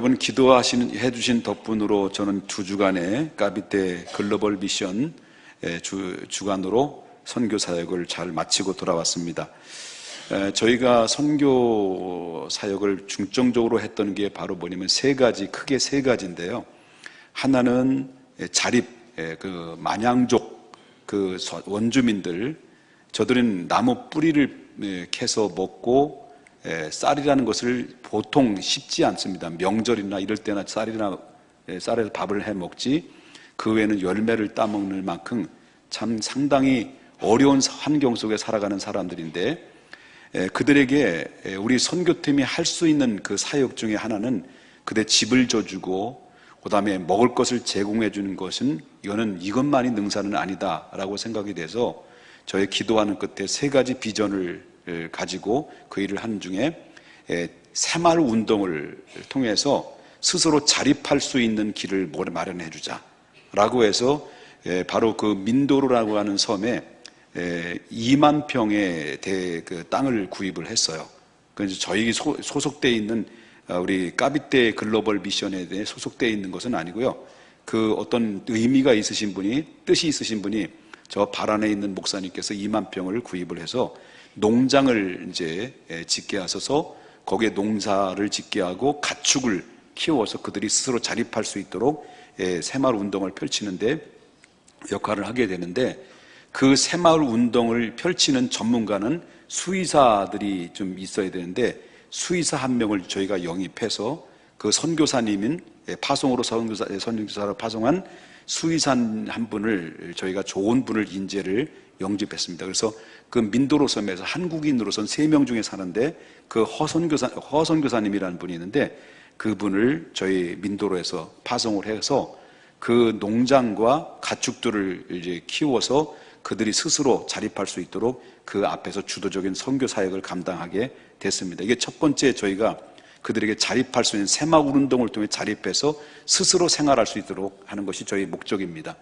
이번 해주신 덕분으로 저는 2주간의 까비떼 글로벌 미션 주간으로 선교 사역을 잘 마치고 돌아왔습니다. 저희가 선교 사역을 중점적으로 했던 게 바로 뭐냐면 크게 세 가지인데요. 하나는 자립, 만양족, 원주민들, 저들은 나무 뿌리를 캐서 먹고 쌀이라는 것을 보통 쉽지 않습니다. 명절이나 이럴 때나 쌀에서 밥을 해 먹지, 그 외에는 열매를 따먹는 만큼 참 상당히 어려운 환경 속에 살아가는 사람들인데, 그들에게 우리 선교팀이 할 수 있는 그 사역 중에 하나는 그들 집을 줘주고 그 다음에 먹을 것을 제공해 주는 것은 이것만이 능사는 아니다라고 생각이 돼서 저희 기도하는 끝에 3가지 비전을 가지고 그 일을 하는 중에 새마을 운동을 통해서 스스로 자립할 수 있는 길을 마련해 주자라고 해서 바로 그 민도로라고 하는 섬에 2만 평의 땅을 구입을 했어요. 그래서 저희 소속되어 있는 우리 까비떼 글로벌 미션에 대해 소속되어 있는 것은 아니고요. 그 어떤 의미가 있으신 분이, 뜻이 있으신 분이 저 발안에 있는 목사님께서 2만 평을 구입을 해서 농장을 이제 짓게 하셔서 거기에 농사를 짓게 하고 가축을 키워서 그들이 스스로 자립할 수 있도록 새마을 운동을 펼치는데 역할을 하게 되는데, 그 새마을 운동을 펼치는 전문가는 수의사들이 좀 있어야 되는데, 수의사 1명을 저희가 영입해서 그 선교사님인 선교사로 파송한 수의사 한 분을 저희가 좋은 분을 인재를 영접했습니다. 그래서 그 민도로 섬에서 한국인으로선 3명 중에 사는데 그 허선교사님이라는 분이 있는데, 그분을 저희 민도로에서 파송을 해서 그 농장과 가축들을 이제 키워서 그들이 스스로 자립할 수 있도록 그 앞에서 주도적인 선교 사역을 감당하게 됐습니다. 이게 첫 번째, 저희가 그들에게 자립할 수 있는 새마을 운동을 통해 자립해서 스스로 생활할 수 있도록 하는 것이 저희 목적입니다.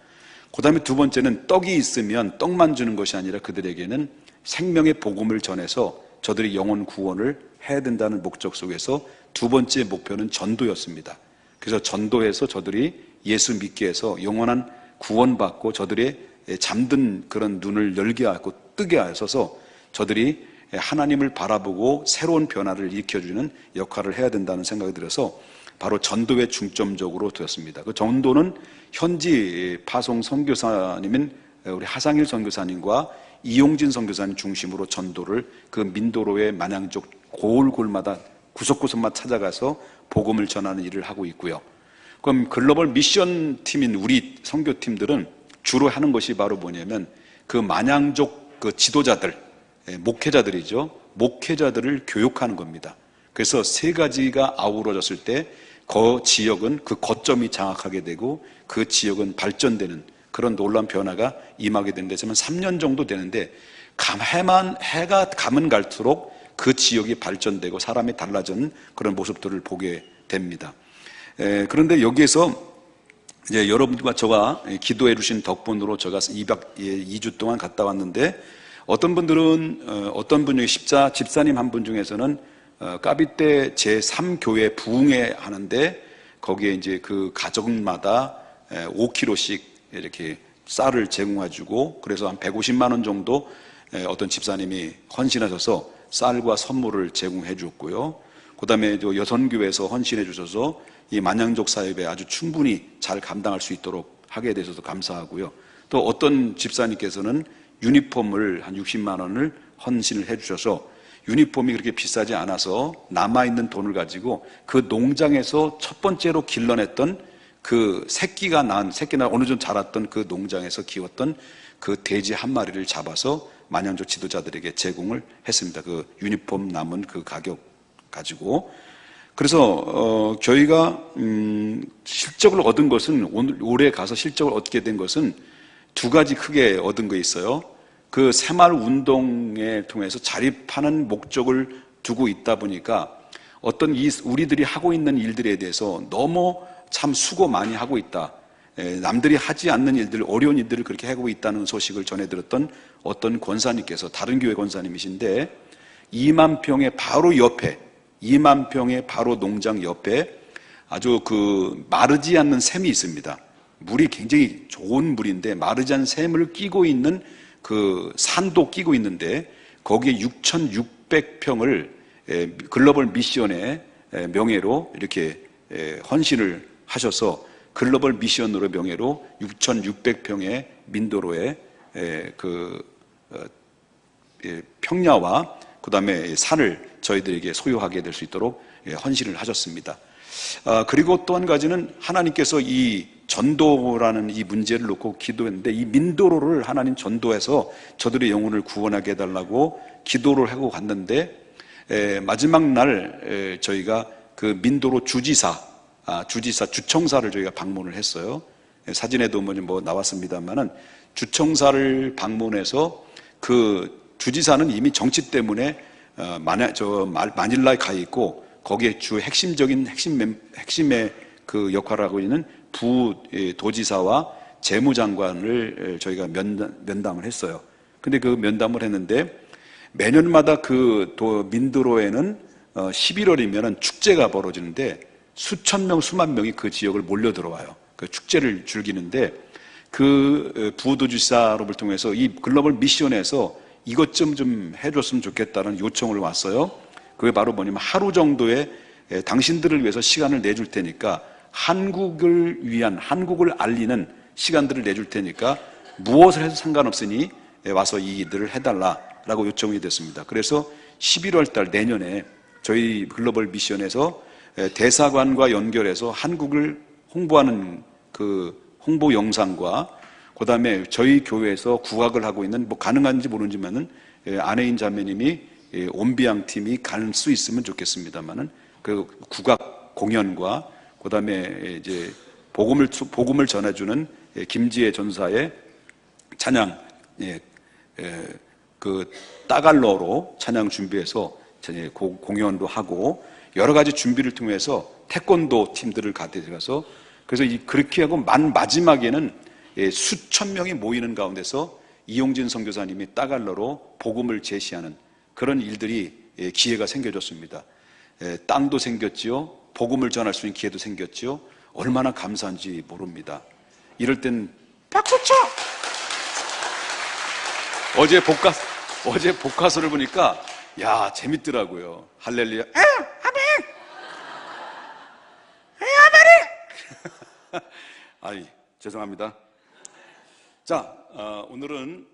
그 다음에 2번째는 떡이 있으면 떡만 주는 것이 아니라 그들에게는 생명의 복음을 전해서 저들이 영혼 구원을 해야 된다는 목적 속에서 2번째 목표는 전도였습니다. 그래서 전도해서 저들이 예수 믿게 해서 영원한 구원받고 저들의 잠든 그런 눈을 열게 하고 뜨게 하셔서 저들이 하나님을 바라보고 새로운 변화를 일으켜주는 역할을 해야 된다는 생각이 들어서 바로 전도에 중점적으로 두었습니다. 그 전도는 현지 파송 선교사님인 우리 하상일 선교사님과 이용진 선교사님 중심으로 전도를 그 민도로의 만양족 고을골마다 구석구석마다 찾아가서 복음을 전하는 일을 하고 있고요. 그럼 글로벌 미션 팀인 우리 선교팀들은 주로 하는 것이 바로 뭐냐면 그 만양족 그 지도자들, 목회자들이죠. 목회자들을 교육하는 겁니다. 그래서 3가지가 아우러졌을 때 그 지역은 그 거점이 장악하게 되고 그 지역은 발전되는 그런 놀라운 변화가 임하게 되는데, 저는 3년 정도 되는데 해가 가면 갈수록 그 지역이 발전되고 사람이 달라지는 그런 모습들을 보게 됩니다. 그런데 여기에서 이제 여러분과 저가 기도해 주신 덕분으로 제가 2주 동안 갔다 왔는데, 어떤 분들은 어떤 분 중에 집사님 한 분 중에서는 까비떼 제3교회 부흥회 하는데 거기에 이제 그 가정마다 5kg씩 이렇게 쌀을 제공해주고, 그래서 한 150만 원 정도 어떤 집사님이 헌신하셔서 쌀과 선물을 제공해 줬고요. 그 다음에 여선교회에서 헌신해 주셔서 이 만양족 사역에 아주 충분히 잘 감당할 수 있도록 하게 되셔서 감사하고요. 또 어떤 집사님께서는 유니폼을 한 60만 원을 헌신을 해 주셔서, 유니폼이 그렇게 비싸지 않아서 남아있는 돈을 가지고 그 농장에서 첫 번째로 길러냈던 그 새끼나 어느 정도 자랐던 그 농장에서 키웠던 그 돼지 1마리를 잡아서 만양족 지도자들에게 제공을 했습니다. 그 유니폼 남은 그 가격 가지고. 그래서 저희가 실적을 얻은 것은, 올해 가서 실적을 얻게 된 것은 2가지 크게 얻은 거 있어요. 그 새마을 운동에 통해서 자립하는 목적을 두고 있다 보니까 어떤 우리들이 하고 있는 일들에 대해서 너무 참 수고 많이 하고 있다, 남들이 하지 않는 일들, 어려운 일들을 그렇게 하고 있다는 소식을 전해 들었던 어떤 권사님께서, 다른 교회 권사님이신데 2만 평의 바로 농장 옆에 아주 그 마르지 않는 샘이 있습니다. 물이 굉장히 좋은 물인데 마르지 않은 샘을 끼고 있는 그 산도 끼고 있는데 거기에 6,600평을 글로벌 미션의 명예로 이렇게 헌신을 하셔서 글로벌 미션으로 명예로 6,600평의 민도로의 평야와 그 다음에 산을 저희들에게 소유하게 될 수 있도록 헌신을 하셨습니다. 그리고 또 한 가지는 하나님께서 이 전도라는 이 문제를 놓고 기도했는데 이 민도로를 하나님 전도해서 저들의 영혼을 구원하게 해달라고 기도를 하고 갔는데 마지막 날 저희가 그 민도로 주청사를 저희가 방문을 했어요. 사진에도 뭐 나왔습니다만은 주청사를 방문해서 그 주지사는 이미 정치 때문에 마닐라에 가 있고 거기에 핵심의 그 역할을 하고 있는 부도지사와 재무장관을 저희가 면담을 했어요. 근데 그 면담을 했는데 매년마다 그 민도로에는 11월이면 축제가 벌어지는데 수천 명, 수만 명이 그 지역을 몰려 들어와요. 그 축제를 즐기는데 그 부도지사를 통해서 이 글로벌 미션에서 이것 좀 해줬으면 좋겠다는 요청을 왔어요. 그게 바로 뭐냐면 하루 정도의 당신들을 위해서 시간을 내줄 테니까 한국을 알리는 시간들을 내줄 테니까 무엇을 해도 상관없으니 와서 이 일들을 해달라라고 요청이 됐습니다. 그래서 11월 달 내년에 저희 글로벌 미션에서 대사관과 연결해서 한국을 홍보하는 그 홍보 영상과 그 다음에 저희 교회에서 국악을 하고 있는 뭐 가능한지 모르지만은 아내인 자매님이 온비양 팀이 갈 수 있으면 좋겠습니다만은 그 국악 공연과 그 다음에 이제 복음을 전해주는 김지혜 전사의 찬양 그 따갈로로 찬양 준비해서 공연도 하고 여러 가지 준비를 통해서 태권도 팀들을 가져가서 그래서 그렇게 하고 마지막에는 수천 명이 모이는 가운데서 이용진 선교사님이 따갈로로 복음을 제시하는 그런 일들이 기회가 생겨졌습니다. 땅도 생겼지요. 복음을 전할 수 있는 기회도 생겼지요. 얼마나 감사한지 모릅니다. 이럴 땐 박수 쳐! 어제 복화서를 보니까 야 재밌더라고요. 할렐루야. 아멘. 아멘. 아이 죄송합니다. 자 오늘은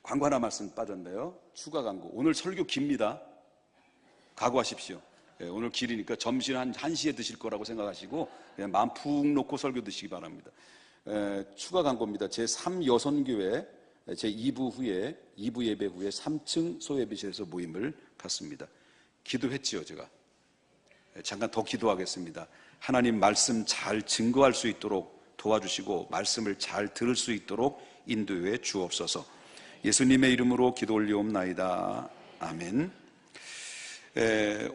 광고 하나 말씀 빠졌네요. 추가 광고. 오늘 설교 깁니다. 각오하십시오. 오늘 길이니까 점심 한 1시에 드실 거라고 생각하시고 그냥 마음 푹 놓고 설교 드시기 바랍니다. 추가 광고입니다. 제3여선교회 제2부 예배 후에 3층 소예비실에서 모임을 갖습니다. 기도했지요, 제가. 잠깐 더 기도하겠습니다. 하나님 말씀 잘 증거할 수 있도록 도와주시고 말씀을 잘 들을 수 있도록 인도해 주옵소서. 예수님의 이름으로 기도 올리옵나이다. 아멘.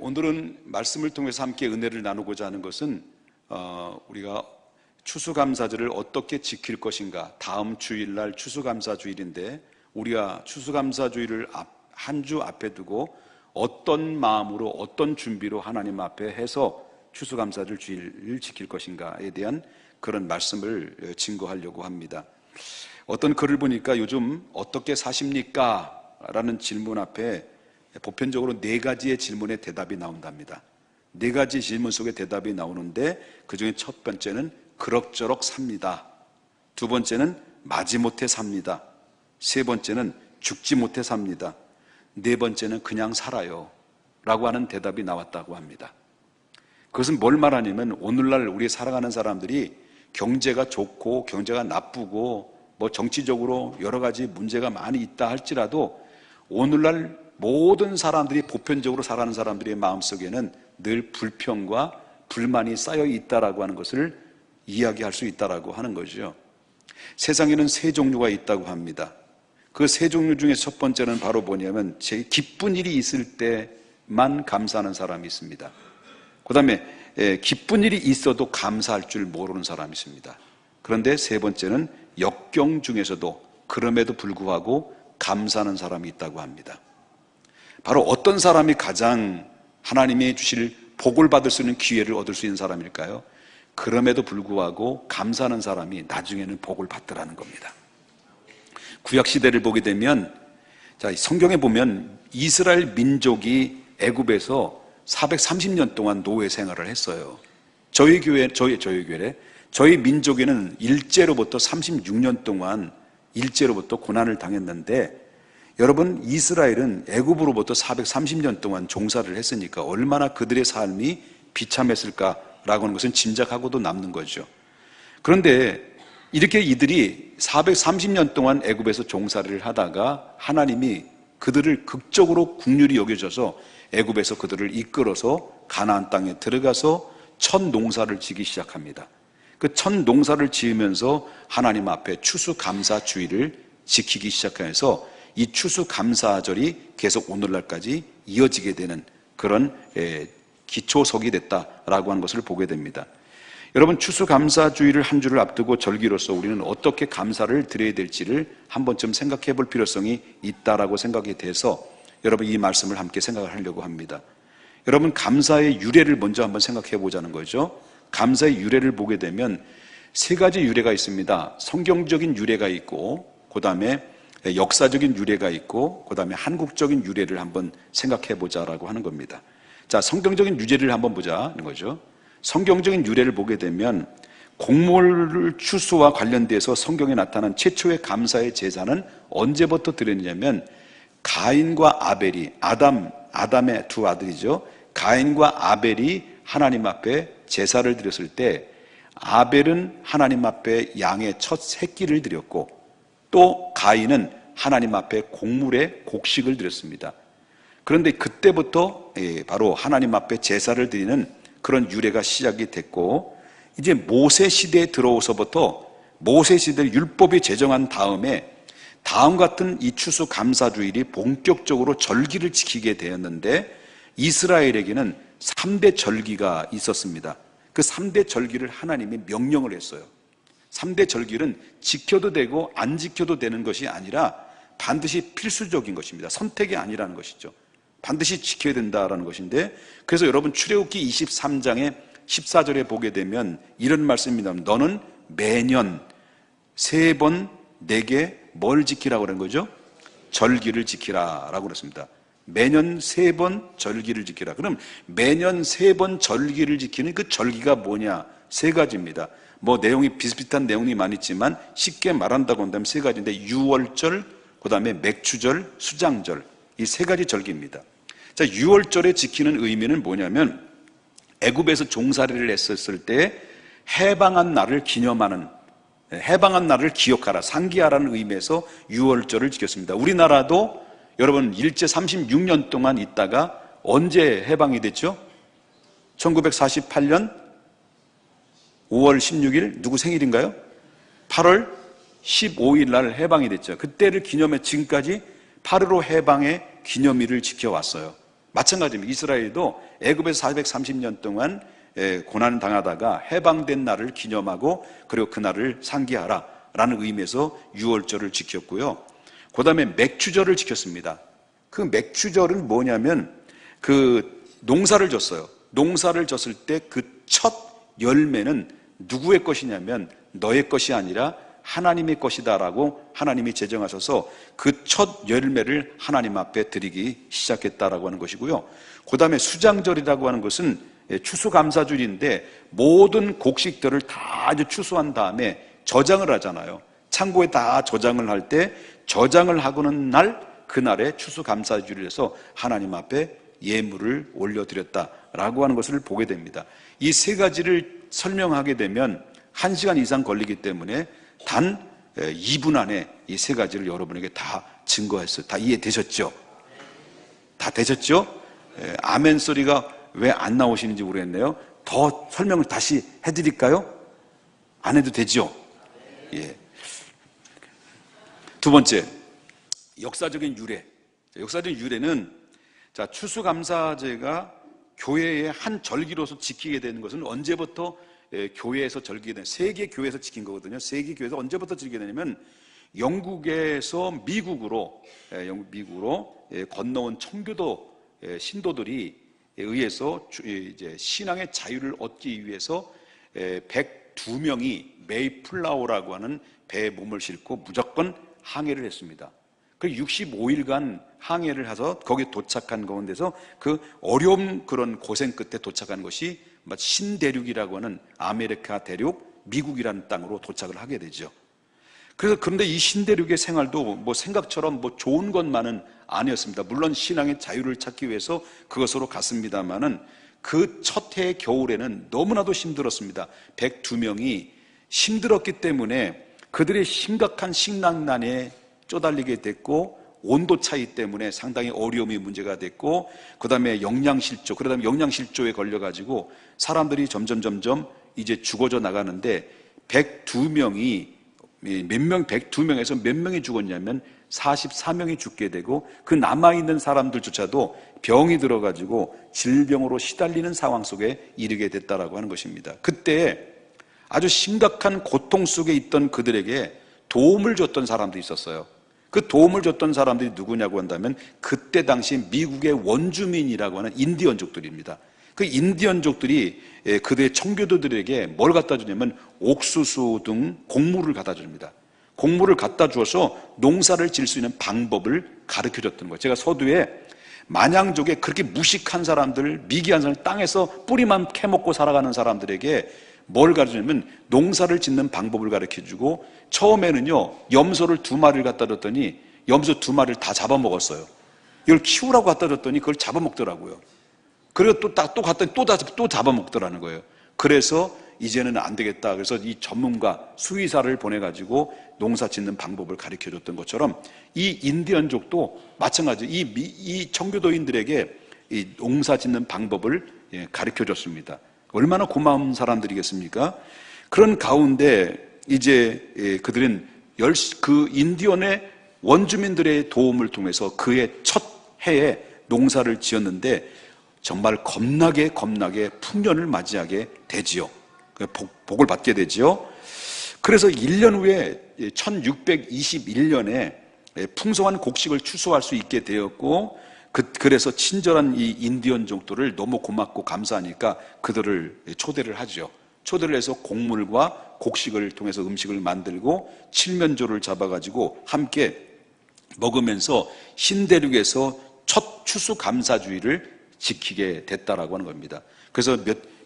오늘은 말씀을 통해서 함께 은혜를 나누고자 하는 것은 우리가 추수감사절을 어떻게 지킬 것인가. 다음 주일날 추수감사주일인데 우리가 추수감사주일을 한 주 앞에 두고 어떤 마음으로 어떤 준비로 하나님 앞에 해서 추수감사절 주일을 지킬 것인가에 대한 그런 말씀을 증거하려고 합니다. 어떤 글을 보니까 요즘 어떻게 사십니까? 라는 질문 앞에 보편적으로 4가지의 질문에 대답이 나온답니다. 4가지 질문 속에 대답이 나오는데 그중에 첫 번째는 그럭저럭 삽니다. 두 번째는 마지못해 삽니다. 세 번째는 죽지 못해 삽니다. 네 번째는 그냥 살아요 라고 하는 대답이 나왔다고 합니다. 그것은 뭘 말하냐면 오늘날 우리 살아가는 사람들이 경제가 좋고 경제가 나쁘고 뭐 정치적으로 여러 가지 문제가 많이 있다 할지라도 오늘날 모든 사람들이 보편적으로 살아가는 사람들의 마음속에는 늘 불평과 불만이 쌓여 있다라고 하는 것을 이야기할 수 있다라고 하는 거죠. 세상에는 3종류가 있다고 합니다. 그 3종류 중에 첫 번째는 바로 뭐냐면 제 기쁜 일이 있을 때만 감사하는 사람이 있습니다. 그 다음에 기쁜 일이 있어도 감사할 줄 모르는 사람이 있습니다. 그런데 세 번째는 역경 중에서도 그럼에도 불구하고 감사하는 사람이 있다고 합니다. 바로 어떤 사람이 가장 하나님이 주실 복을 받을 수 있는 기회를 얻을 수 있는 사람일까요? 그럼에도 불구하고 감사하는 사람이 나중에는 복을 받더라는 겁니다. 구약시대를 보게 되면, 자, 성경에 보면 이스라엘 민족이 애굽에서 430년 동안 노예 생활을 했어요. 저희 민족에는 일제로부터 36년 동안 일제로부터 고난을 당했는데, 여러분, 이스라엘은 애굽으로부터 430년 동안 종사를 했으니까 얼마나 그들의 삶이 비참했을까라고 하는 것은 짐작하고도 남는 거죠. 그런데 이렇게 이들이 430년 동안 애굽에서 종사를 하다가 하나님이 그들을 극적으로 긍휼히 여겨줘서 애굽에서 그들을 이끌어서 가나안 땅에 들어가서 첫 농사를 지기 시작합니다. 그 첫 농사를 지으면서 하나님 앞에 추수감사주의를 지키기 시작해서 이 추수감사절이 계속 오늘날까지 이어지게 되는 그런 기초석이 됐다라고 하는 것을 보게 됩니다. 여러분, 추수감사주의를 한 주를 앞두고 절기로서 우리는 어떻게 감사를 드려야 될지를 한 번쯤 생각해 볼 필요성이 있다라고 생각이 돼서 여러분, 이 말씀을 함께 생각을 하려고 합니다. 여러분, 감사의 유래를 먼저 한번 생각해 보자는 거죠. 감사의 유래를 보게 되면 세 가지 유래가 있습니다. 성경적인 유래가 있고, 그 다음에 역사적인 유래가 있고, 그 다음에 한국적인 유래를 한번 생각해 보자라고 하는 겁니다. 자, 성경적인 유래를 한번 보자는 거죠. 성경적인 유래를 보게 되면 곡물 추수와 관련돼서 성경에 나타난 최초의 감사의 제사는 언제부터 드렸냐면 가인과 아벨이, 아담의 두 아들이죠. 가인과 아벨이 하나님 앞에 제사를 드렸을 때 아벨은 하나님 앞에 양의 첫 새끼를 드렸고, 또 가인은 하나님 앞에 곡물의 곡식을 드렸습니다. 그런데 그때부터 바로 하나님 앞에 제사를 드리는 그런 유래가 시작이 됐고, 이제 모세 시대에 들어오서부터 모세 시대를 율법이 제정한 다음에 다음 같은 이 추수감사주일이 본격적으로 절기를 지키게 되었는데, 이스라엘에게는 3대 절기가 있었습니다. 그 3대 절기를 하나님이 명령을 했어요. 3대 절기는 지켜도 되고 안 지켜도 되는 것이 아니라 반드시 필수적인 것입니다. 선택이 아니라는 것이죠. 반드시 지켜야 된다라는 것인데, 그래서 여러분, 출애굽기 23장의 14절에 보게 되면 이런 말씀입니다. 너는 매년 3번 내게 뭘 지키라고 그런 거죠? 절기를 지키라라고 그랬습니다. 매년 3번 절기를 지키라. 그럼 매년 3번 절기를 지키는 그 절기가 뭐냐? 3가지입니다. 뭐 내용이 비슷비슷한 내용이 많이 있지만 쉽게 말한다고 한다면 3가지인데, 유월절, 그 다음에 맥추절, 수장절, 이 3가지 절기입니다. 자, 유월절에 지키는 의미는 뭐냐면 애굽에서 종살이를 했었을 때 해방한 날을 기념하는, 해방한 날을 기억하라, 상기하라는 의미에서 유월절을 지켰습니다. 우리나라도 여러분, 일제 36년 동안 있다가 언제 해방이 됐죠? 1948년 5월 16일 누구 생일인가요? 8월 15일 날 해방이 됐죠. 그때를 기념해 지금까지 8.15 해방의 기념일을 지켜왔어요. 마찬가지입니다. 이스라엘도 애굽에서 430년 동안 고난을 당하다가 해방된 날을 기념하고, 그리고 그날을 상기하라 라는 의미에서 유월절을 지켰고요. 그 다음에 맥추절을 지켰습니다. 그 맥추절은 뭐냐면 그 농사를 졌어요. 농사를 졌을 때 그 첫 열매는 누구의 것이냐면 너의 것이 아니라 하나님의 것이다라고 하나님이 제정하셔서 그 첫 열매를 하나님 앞에 드리기 시작했다라고 하는 것이고요. 그 다음에 수장절이라고 하는 것은 추수감사절인데 모든 곡식들을 다 이제 추수한 다음에 저장을 하잖아요. 창고에 다 저장을 할 때 저장을 하고는 날 그날에 추수감사주일에서 하나님 앞에 예물을 올려드렸다라고 하는 것을 보게 됩니다. 이 3가지를 설명하게 되면 1시간 이상 걸리기 때문에 단 2분 안에 이 3가지를 여러분에게 다 증거했어요. 다 이해되셨죠? 다 되셨죠? 아멘 소리가 왜 안 나오시는지 모르겠네요. 더 설명을 다시 해드릴까요? 안 해도 되죠? 예. 두 번째, 역사적인 유래. 역사적인 유래는, 자, 추수감사제가 교회의 한 절기로서 지키게 되는 것은 언제부터 교회에서 절기게 되는, 세계 교회에서 지킨 거거든요. 세계 교회에서 언제부터 지키게 되냐면 영국에서 미국으로 건너온 청교도 신도들이 의해서 이제 신앙의 자유를 얻기 위해서 102명이 메이플라워라고 하는 배에 몸을 싣고 무조건 항해를 했습니다. 그 65일간 항해를 해서 거기에 도착한 가운데서 그 어려운 그런 고생 끝에 도착한 것이 신대륙이라고 하는 아메리카 대륙 미국이라는 땅으로 도착을 하게 되죠. 그런데 이 신대륙의 생활도 뭐 생각처럼 뭐 좋은 것만은 아니었습니다. 물론 신앙의 자유를 찾기 위해서 그것으로 갔습니다만은 그 첫 해 겨울에는 너무나도 힘들었습니다. 102명이 힘들었기 때문에 그들의 심각한 식량난에 쪼달리게 됐고, 온도 차이 때문에 상당히 어려움이 문제가 됐고, 그 다음에 영양실조, 그러다 보면 영양실조에 걸려가지고 사람들이 점점 이제 죽어져 나가는데 102명이 102명에서 몇 명이 죽었냐면 44명이 죽게 되고, 그 남아있는 사람들조차도 병이 들어가지고 질병으로 시달리는 상황 속에 이르게 됐다라고 하는 것입니다. 그때 아주 심각한 고통 속에 있던 그들에게 도움을 줬던 사람도 있었어요. 그 도움을 줬던 사람들이 누구냐고 한다면 그때 당시 미국의 원주민이라고 하는 인디언족들입니다. 그 인디언족들이 그들의 청교도들에게 뭘 갖다 주냐면 옥수수 등 곡물을 갖다 줍니다. 곡물을 갖다 주어서 농사를 지을 수 있는 방법을 가르쳐 줬던 거예요. 제가 서두에 만양족의 그렇게 무식한 사람들, 미개한 사람들, 땅에서 뿌리만 캐먹고 살아가는 사람들에게 뭘 가르쳐주냐면 농사를 짓는 방법을 가르쳐주고, 처음에는요 염소를 2마리를 갖다 줬더니 염소 2마리를 다 잡아먹었어요. 이걸 키우라고 갖다 줬더니 그걸 잡아먹더라고요. 그리고 또 갔더니 또 잡아먹더라는 거예요. 그래서 이제는 안 되겠다. 그래서 이 전문가 수의사를 보내가지고 농사 짓는 방법을 가르쳐줬던 것처럼 이 인디언족도 마찬가지로 이 청교도인들에게 이 농사 짓는 방법을 가르쳐줬습니다. 얼마나 고마운 사람들이겠습니까? 그런 가운데 이제 그들은 그 인디언의 원주민들의 도움을 통해서 그의 첫 해에 농사를 지었는데 정말 겁나게 풍년을 맞이하게 되지요. 복을 받게 되지요. 그래서 1년 후에 1621년에 풍성한 곡식을 추수할 수 있게 되었고, 그래서 친절한 이 인디언족들을 너무 고맙고 감사하니까 그들을 초대를 하죠. 초대를 해서 곡물과 곡식을 통해서 음식을 만들고 칠면조를 잡아가지고 함께 먹으면서 신대륙에서 첫 추수감사주의를 지키게 됐다라고 하는 겁니다. 그래서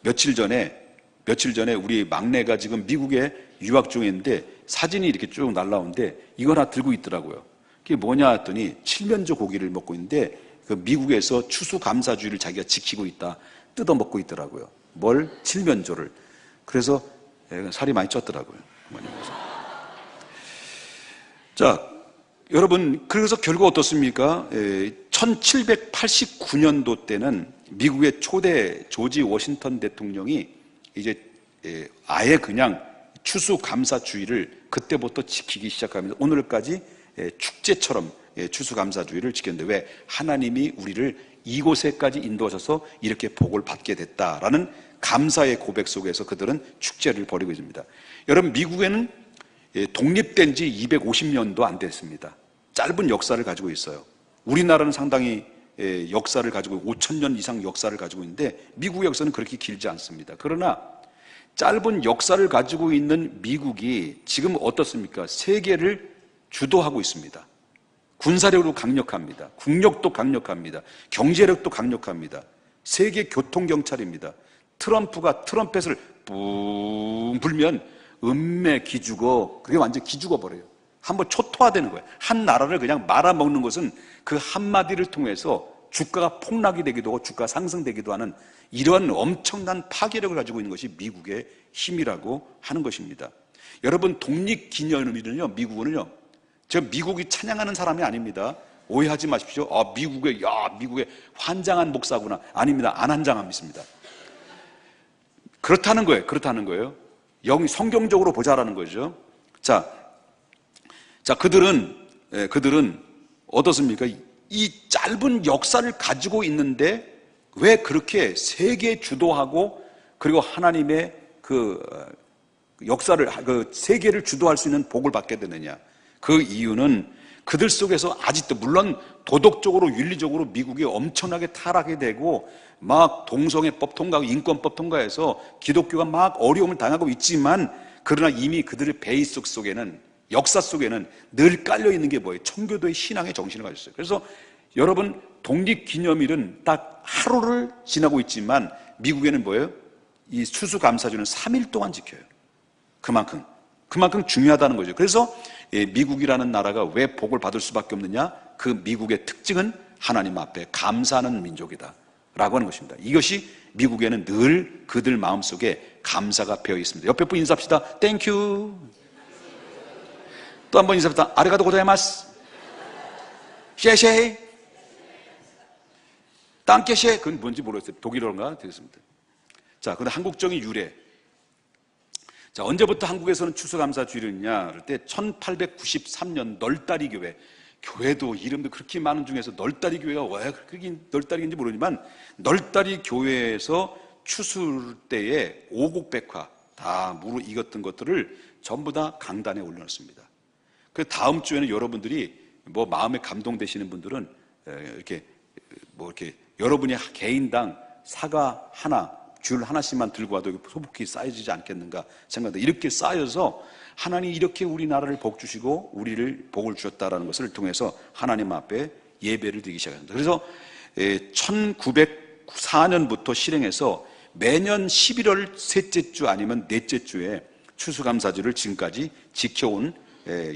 며칠 전에 우리 막내가 지금 미국에 유학 중인데 사진이 이렇게 쭉 날라오는데 이거 하나 들고 있더라고요. 그게 뭐냐 했더니 칠면조 고기를 먹고 있는데 그 미국에서 추수감사주의를 자기가 지키고 있다, 뜯어 먹고 있더라고요. 뭘? 칠면조를. 그래서 살이 많이 쪘더라고요. 자, 여러분, 그래서 결국 어떻습니까? 1789년도 때는 미국의 초대 조지 워싱턴 대통령이 이제 아예 그냥 추수감사주의를 그때부터 지키기 시작합니다. 오늘까지 축제처럼 추수감사주의를 지켰는데, 왜? 하나님이 우리를 이곳에까지 인도하셔서 이렇게 복을 받게 됐다라는 감사의 고백 속에서 그들은 축제를 벌이고 있습니다. 여러분, 미국에는 독립된 지 250년도 안 됐습니다. 짧은 역사를 가지고 있어요. 우리나라는 상당히 역사를 가지고 5,000년 이상 역사를 가지고 있는데 미국의 역사는 그렇게 길지 않습니다. 그러나 짧은 역사를 가지고 있는 미국이 지금 어떻습니까? 세계를 주도하고 있습니다. 군사력도 강력합니다. 국력도 강력합니다. 경제력도 강력합니다. 세계 교통경찰입니다. 트럼프가 트럼펫을 뿡 불면 음매 기죽어, 그게 완전 기죽어 버려요. 한번 초토화되는 거예요. 한 나라를 그냥 말아먹는 것은 그 한마디를 통해서 주가가 폭락이 되기도 하고 주가 상승되기도 하는 이런 엄청난 파괴력을 가지고 있는 것이 미국의 힘이라고 하는 것입니다. 여러분, 독립기념일은요, 미국은요, 저 미국이 찬양하는 사람이 아닙니다. 오해하지 마십시오. 미국의 환장한 목사구나. 아닙니다. 안 환장합니다. 그렇다는 거예요. 성경적으로 보자라는 거죠. 자, 그들은 어떻습니까? 이 짧은 역사를 가지고 있는데 왜 그렇게 세계 주도하고 그리고 하나님의 그 역사를, 그 세계를 주도할 수 있는 복을 받게 되느냐? 그 이유는 그들 속에서 아직도 물론 도덕적으로 윤리적으로 미국이 엄청나게 타락이 되고 막 동성애법 통과하고 인권법 통과해서 기독교가 막 어려움을 당하고 있지만, 그러나 이미 그들의 베이스 속에는, 역사 속에는 늘 깔려있는 게 뭐예요? 청교도의 신앙의 정신을 가졌어요. 그래서 여러분, 독립기념일은 딱 하루를 지나고 있지만 미국에는 뭐예요? 이 추수감사주는 3일 동안 지켜요. 그만큼 중요하다는 거죠. 그래서 미국이라는 나라가 왜 복을 받을 수밖에 없느냐? 그 미국의 특징은 하나님 앞에 감사하는 민족이다 라고 하는 것입니다. 이것이 미국에는 늘 그들 마음속에 감사가 배어 있습니다. 옆에 분 인사합시다. 땡큐. 또 한 번 인사합시다. 아리가토 고자이마스. 셰셰. 땅케셰. 그건 뭔지 모르겠어요. 독일어인가 되겠습니다. 자, 그런데 한국적인 유래. 자, 언제부터 한국에서는 추수감사주의를 했냐? 그럴 때 1893년 널다리 교회. 교회도 이름도 그렇게 많은 중에서 널다리 교회가 왜 그렇게 널다리인지 모르지만, 널다리 교회에서 추수 때에 오곡백화 다 무르익었던 것들을 전부 다 강단에 올려놓습니다. 그 다음 주에는 여러분들이 뭐 마음에 감동되시는 분들은 이렇게 여러분이 개인당 사과 하나, 귤 하나씩만 들고 와도 소복히 쌓여지지 않겠는가 생각합니다. 이렇게 쌓여서 하나님이 이렇게 우리나라를 복 주시고 우리를 복을 주셨다라는 것을 통해서 하나님 앞에 예배를 드리기 시작합니다. 그래서 1904년부터 실행해서 매년 11월 셋째 주 아니면 넷째 주에 추수감사주를 지금까지 지켜온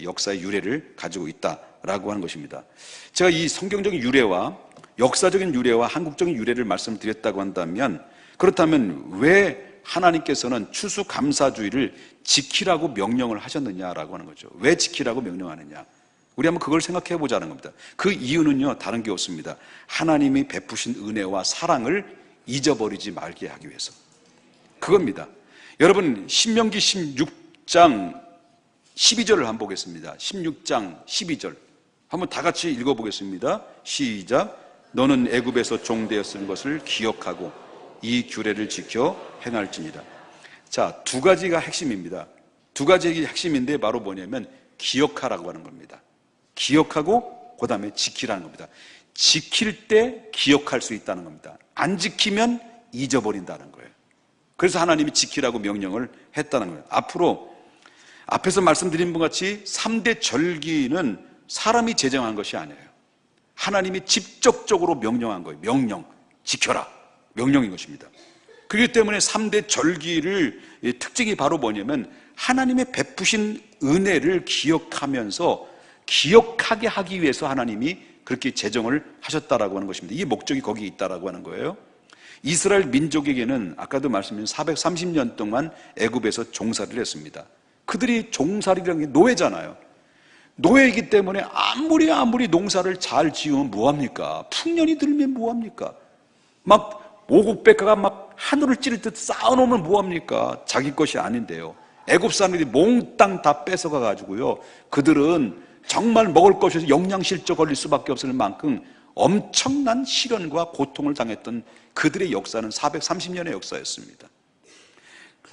역사의 유래를 가지고 있다라고 하는 것입니다. 제가 이 성경적인 유래와 역사적인 유래와 한국적인 유래를 말씀드렸다고 한다면, 그렇다면 왜 하나님께서는 추수감사주의를 지키라고 명령을 하셨느냐라고 하는 거죠. 왜 지키라고 명령하느냐? 우리 한번 그걸 생각해 보자는 겁니다. 그 이유는요, 다른 게 없습니다. 하나님이 베푸신 은혜와 사랑을 잊어버리지 말게 하기 위해서. 그겁니다. 여러분, 신명기 16장 12절을 한번 보겠습니다. 16장 12절 한번 다 같이 읽어보겠습니다. 시작. 너는 애굽에서 종되었을 것을 기억하고 이 규례를 지켜 행할지니라. 자, 두 가지가 핵심입니다. 두 가지가 핵심인데 바로 뭐냐면 기억하라고 하는 겁니다. 기억하고 그 다음에 지키라는 겁니다. 지킬 때 기억할 수 있다는 겁니다. 안 지키면 잊어버린다는 거예요. 그래서 하나님이 지키라고 명령을 했다는 거예요. 앞에서 말씀드린 것 같이 3대 절기는 사람이 제정한 것이 아니에요. 하나님이 직접적으로 명령한 거예요. 명령, 지켜라. 명령인 것입니다. 그렇기 때문에 3대 절기를 특징이 바로 뭐냐면 하나님의 베푸신 은혜를 기억하면서 기억하게 하기 위해서 하나님이 그렇게 제정을 하셨다라고 하는 것입니다. 이 목적이 거기에 있다라고 하는 거예요. 이스라엘 민족에게는 아까도 말씀드린 430년 동안 애굽에서 종살이를 했습니다. 그들이 종살이라는 게 노예잖아요. 노예이기 때문에 아무리 농사를 잘 지으면 뭐합니까? 풍년이 들면 뭐합니까? 막 오곡백화가 막 하늘을 찌를 듯 쌓아놓으면 뭐합니까? 자기 것이 아닌데요. 애굽 사람들이 몽땅 다 뺏어가 가지고요, 그들은 정말 먹을 것이 없어서 영양실조 걸릴 수밖에 없을 만큼 엄청난 시련과 고통을 당했던 그들의 역사는 430년의 역사였습니다.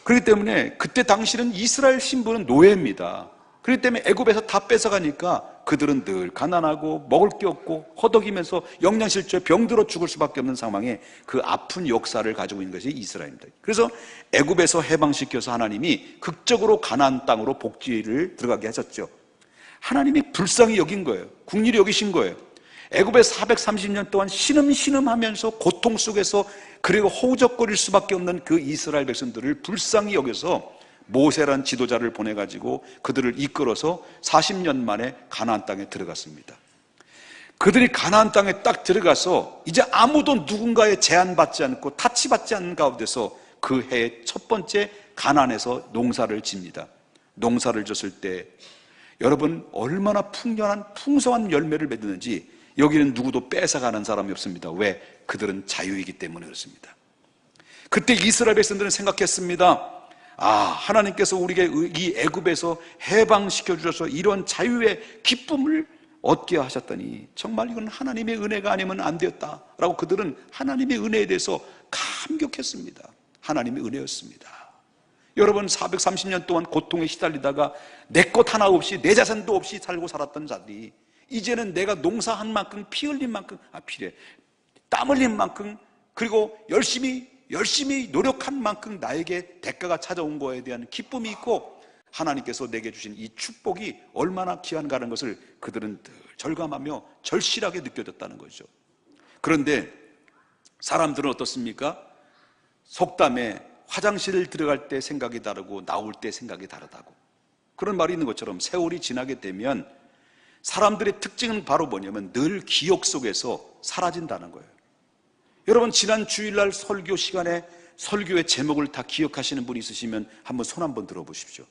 그렇기 때문에 그때 당시는 이스라엘 신부는 노예입니다. 그렇기 때문에 애굽에서 다 뺏어가니까 그들은 늘 가난하고 먹을 게 없고 허덕이면서 영양실조에 병들어 죽을 수밖에 없는 상황에 그 아픈 역사를 가지고 있는 것이 이스라엘입니다. 그래서 애굽에서 해방시켜서 하나님이 극적으로 가나안 땅으로 복지를 들어가게 하셨죠. 하나님이 불쌍히 여긴 거예요. 국리를 여기신 거예요. 애굽에 430년 동안 신음하면서 고통 속에서 그리고 허우적거릴 수밖에 없는 그 이스라엘 백성들을 불쌍히 여겨서 모세라는 지도자를 보내가지고 그들을 이끌어서 40년 만에 가나안 땅에 들어갔습니다. 그들이 가나안 땅에 딱 들어가서 이제 아무도 누군가의 제한받지 않고 타치받지 않는 가운데서 그 해의 첫 번째 가나안에서 농사를 집니다. 농사를 졌을 때 여러분 얼마나 풍성한 열매를 맺었는지 여기는 누구도 뺏어가는 사람이 없습니다. 왜? 그들은 자유이기 때문에 그렇습니다. 그때 이스라엘 백성들은 생각했습니다. 하나님께서 우리에게 이 애굽에서 해방시켜 주셔서 이런 자유의 기쁨을 얻게 하셨더니 정말 이건 하나님의 은혜가 아니면 안 되었다라고 그들은 하나님의 은혜에 대해서 감격했습니다. 하나님의 은혜였습니다. 여러분 430년 동안 고통에 시달리다가 내 것 하나 없이 내 자산도 없이 살고 살았던 자들이 이제는 내가 농사한 만큼, 피 흘린 만큼, 땀 흘린 만큼, 그리고 열심히 노력한 만큼 나에게 대가가 찾아온 거에 대한 기쁨이 있고, 하나님께서 내게 주신 이 축복이 얼마나 귀한가라는 것을 그들은 늘 절감하며 절실하게 느껴졌다는 거죠. 그런데 사람들은 어떻습니까? 속담에 화장실 들어갈 때 생각이 다르고 나올 때 생각이 다르다고, 그런 말이 있는 것처럼 세월이 지나게 되면 사람들의 특징은 바로 뭐냐면 늘 기억 속에서 사라진다는 거예요. 여러분, 지난 주일날 설교 시간에 설교의 제목을 다 기억하시는 분이 있으시면 한번 손 한번 들어보십시오.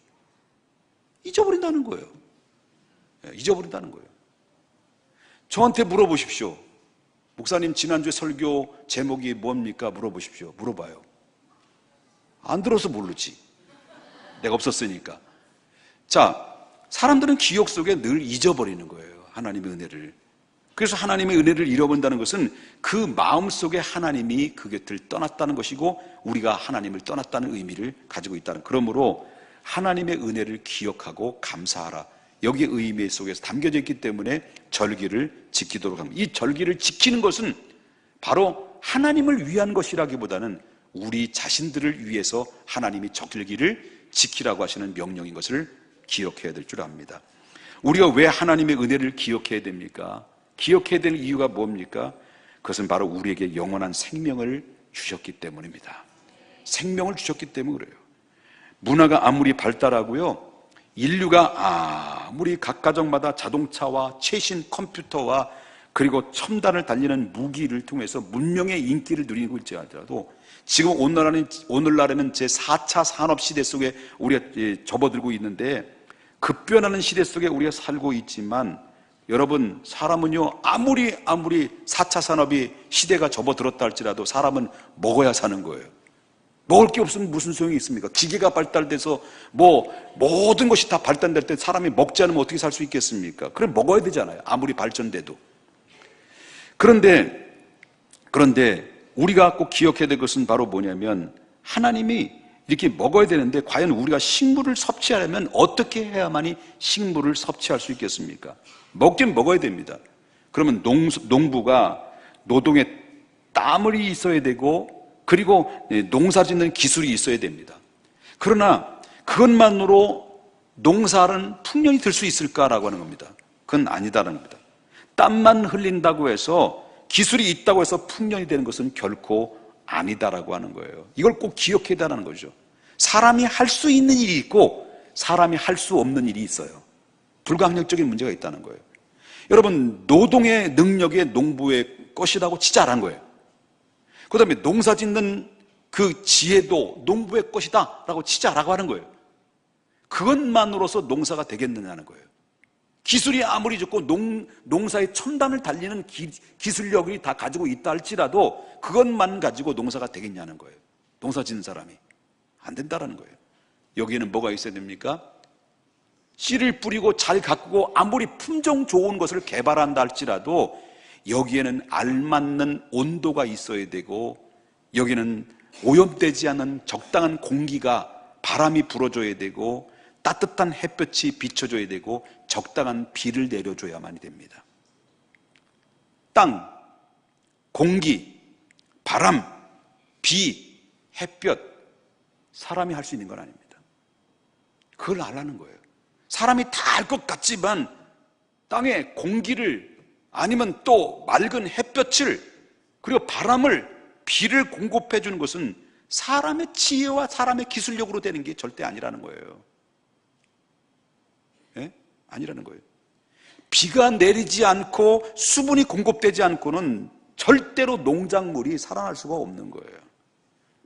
잊어버린다는 거예요. 잊어버린다는 거예요. 저한테 물어보십시오. 목사님, 지난주에 설교 제목이 뭡니까? 물어보십시오. 물어봐요. 안 들어서 모르지. 내가 없었으니까. 자, 사람들은 기억 속에 늘 잊어버리는 거예요, 하나님의 은혜를. 그래서 하나님의 은혜를 잃어본다는 것은 그 마음 속에 하나님이 그 곁을 떠났다는 것이고, 우리가 하나님을 떠났다는 의미를 가지고 있다는, 그러므로 하나님의 은혜를 기억하고 감사하라, 여기에 의미 속에서 담겨져 있기 때문에 절기를 지키도록 합니다. 이 절기를 지키는 것은 바로 하나님을 위한 것이라기보다는 우리 자신들을 위해서 하나님이 절기를 지키라고 하시는 명령인 것을 기억해야 될 줄 압니다. 우리가 왜 하나님의 은혜를 기억해야 됩니까? 기억해야 될 이유가 뭡니까? 그것은 바로 우리에게 영원한 생명을 주셨기 때문입니다. 생명을 주셨기 때문에 그래요. 문화가 아무리 발달하고요, 인류가 아무리 각 가정마다 자동차와 최신 컴퓨터와 그리고 첨단을 달리는 무기를 통해서 문명의 인기를 누리고 있지 않더라도, 지금 오늘날에는 제4차 산업시대 속에 우리가 접어들고 있는데, 급변하는 시대 속에 우리가 살고 있지만, 여러분, 사람은요, 아무리 4차 산업이 시대가 접어들었다 할지라도 사람은 먹어야 사는 거예요. 먹을 게 없으면 무슨 소용이 있습니까? 기계가 발달돼서 모든 것이 다 발달될 때 사람이 먹지 않으면 어떻게 살 수 있겠습니까? 그럼 먹어야 되잖아요, 아무리 발전돼도. 그런데 우리가 꼭 기억해야 될 것은 바로 뭐냐면, 하나님이 이렇게 먹어야 되는데 과연 우리가 식물을 섭취하려면 어떻게 해야만이 식물을 섭취할 수 있겠습니까? 먹긴 먹어야 됩니다. 그러면 농부가 노동에 땀이 있어야 되고, 그리고 농사 짓는 기술이 있어야 됩니다. 그러나 그것만으로 농사는 풍년이 들 수 있을까라고 하는 겁니다. 그건 아니다라는 겁니다. 땀만 흘린다고 해서, 기술이 있다고 해서 풍년이 되는 것은 결코 아니다라고 하는 거예요. 이걸 꼭 기억해야 한다는 거죠. 사람이 할 수 있는 일이 있고 사람이 할 수 없는 일이 있어요. 불가항력적인 문제가 있다는 거예요. 여러분, 노동의 능력이 농부의 것이라고 치자란 거예요. 그 다음에 농사 짓는 그 지혜도 농부의 것이다 라고 치자라고 하는 거예요. 그것만으로서 농사가 되겠느냐는 거예요. 기술이 아무리 좋고 농사의 첨단을 달리는 기술력이 다 가지고 있다 할지라도 그것만 가지고 농사가 되겠냐는 거예요. 농사 짓는 사람이. 안 된다라는 거예요. 여기에는 뭐가 있어야 됩니까? 씨를 뿌리고 잘 가꾸고 아무리 품종 좋은 것을 개발한다 할지라도 여기에는 알맞는 온도가 있어야 되고, 여기는 오염되지 않은 적당한 공기가, 바람이 불어줘야 되고, 따뜻한 햇볕이 비춰줘야 되고, 적당한 비를 내려줘야만이 됩니다. 땅, 공기, 바람, 비, 햇볕, 사람이 할 수 있는 건 아닙니다. 그걸 알라는 거예요. 사람이 다 알 것 같지만 땅에 공기를, 아니면 또 맑은 햇볕을, 그리고 바람을, 비를 공급해 주는 것은 사람의 지혜와 사람의 기술력으로 되는 게 절대 아니라는 거예요. 예? 아니라는 거예요. 비가 내리지 않고 수분이 공급되지 않고는 절대로 농작물이 살아날 수가 없는 거예요.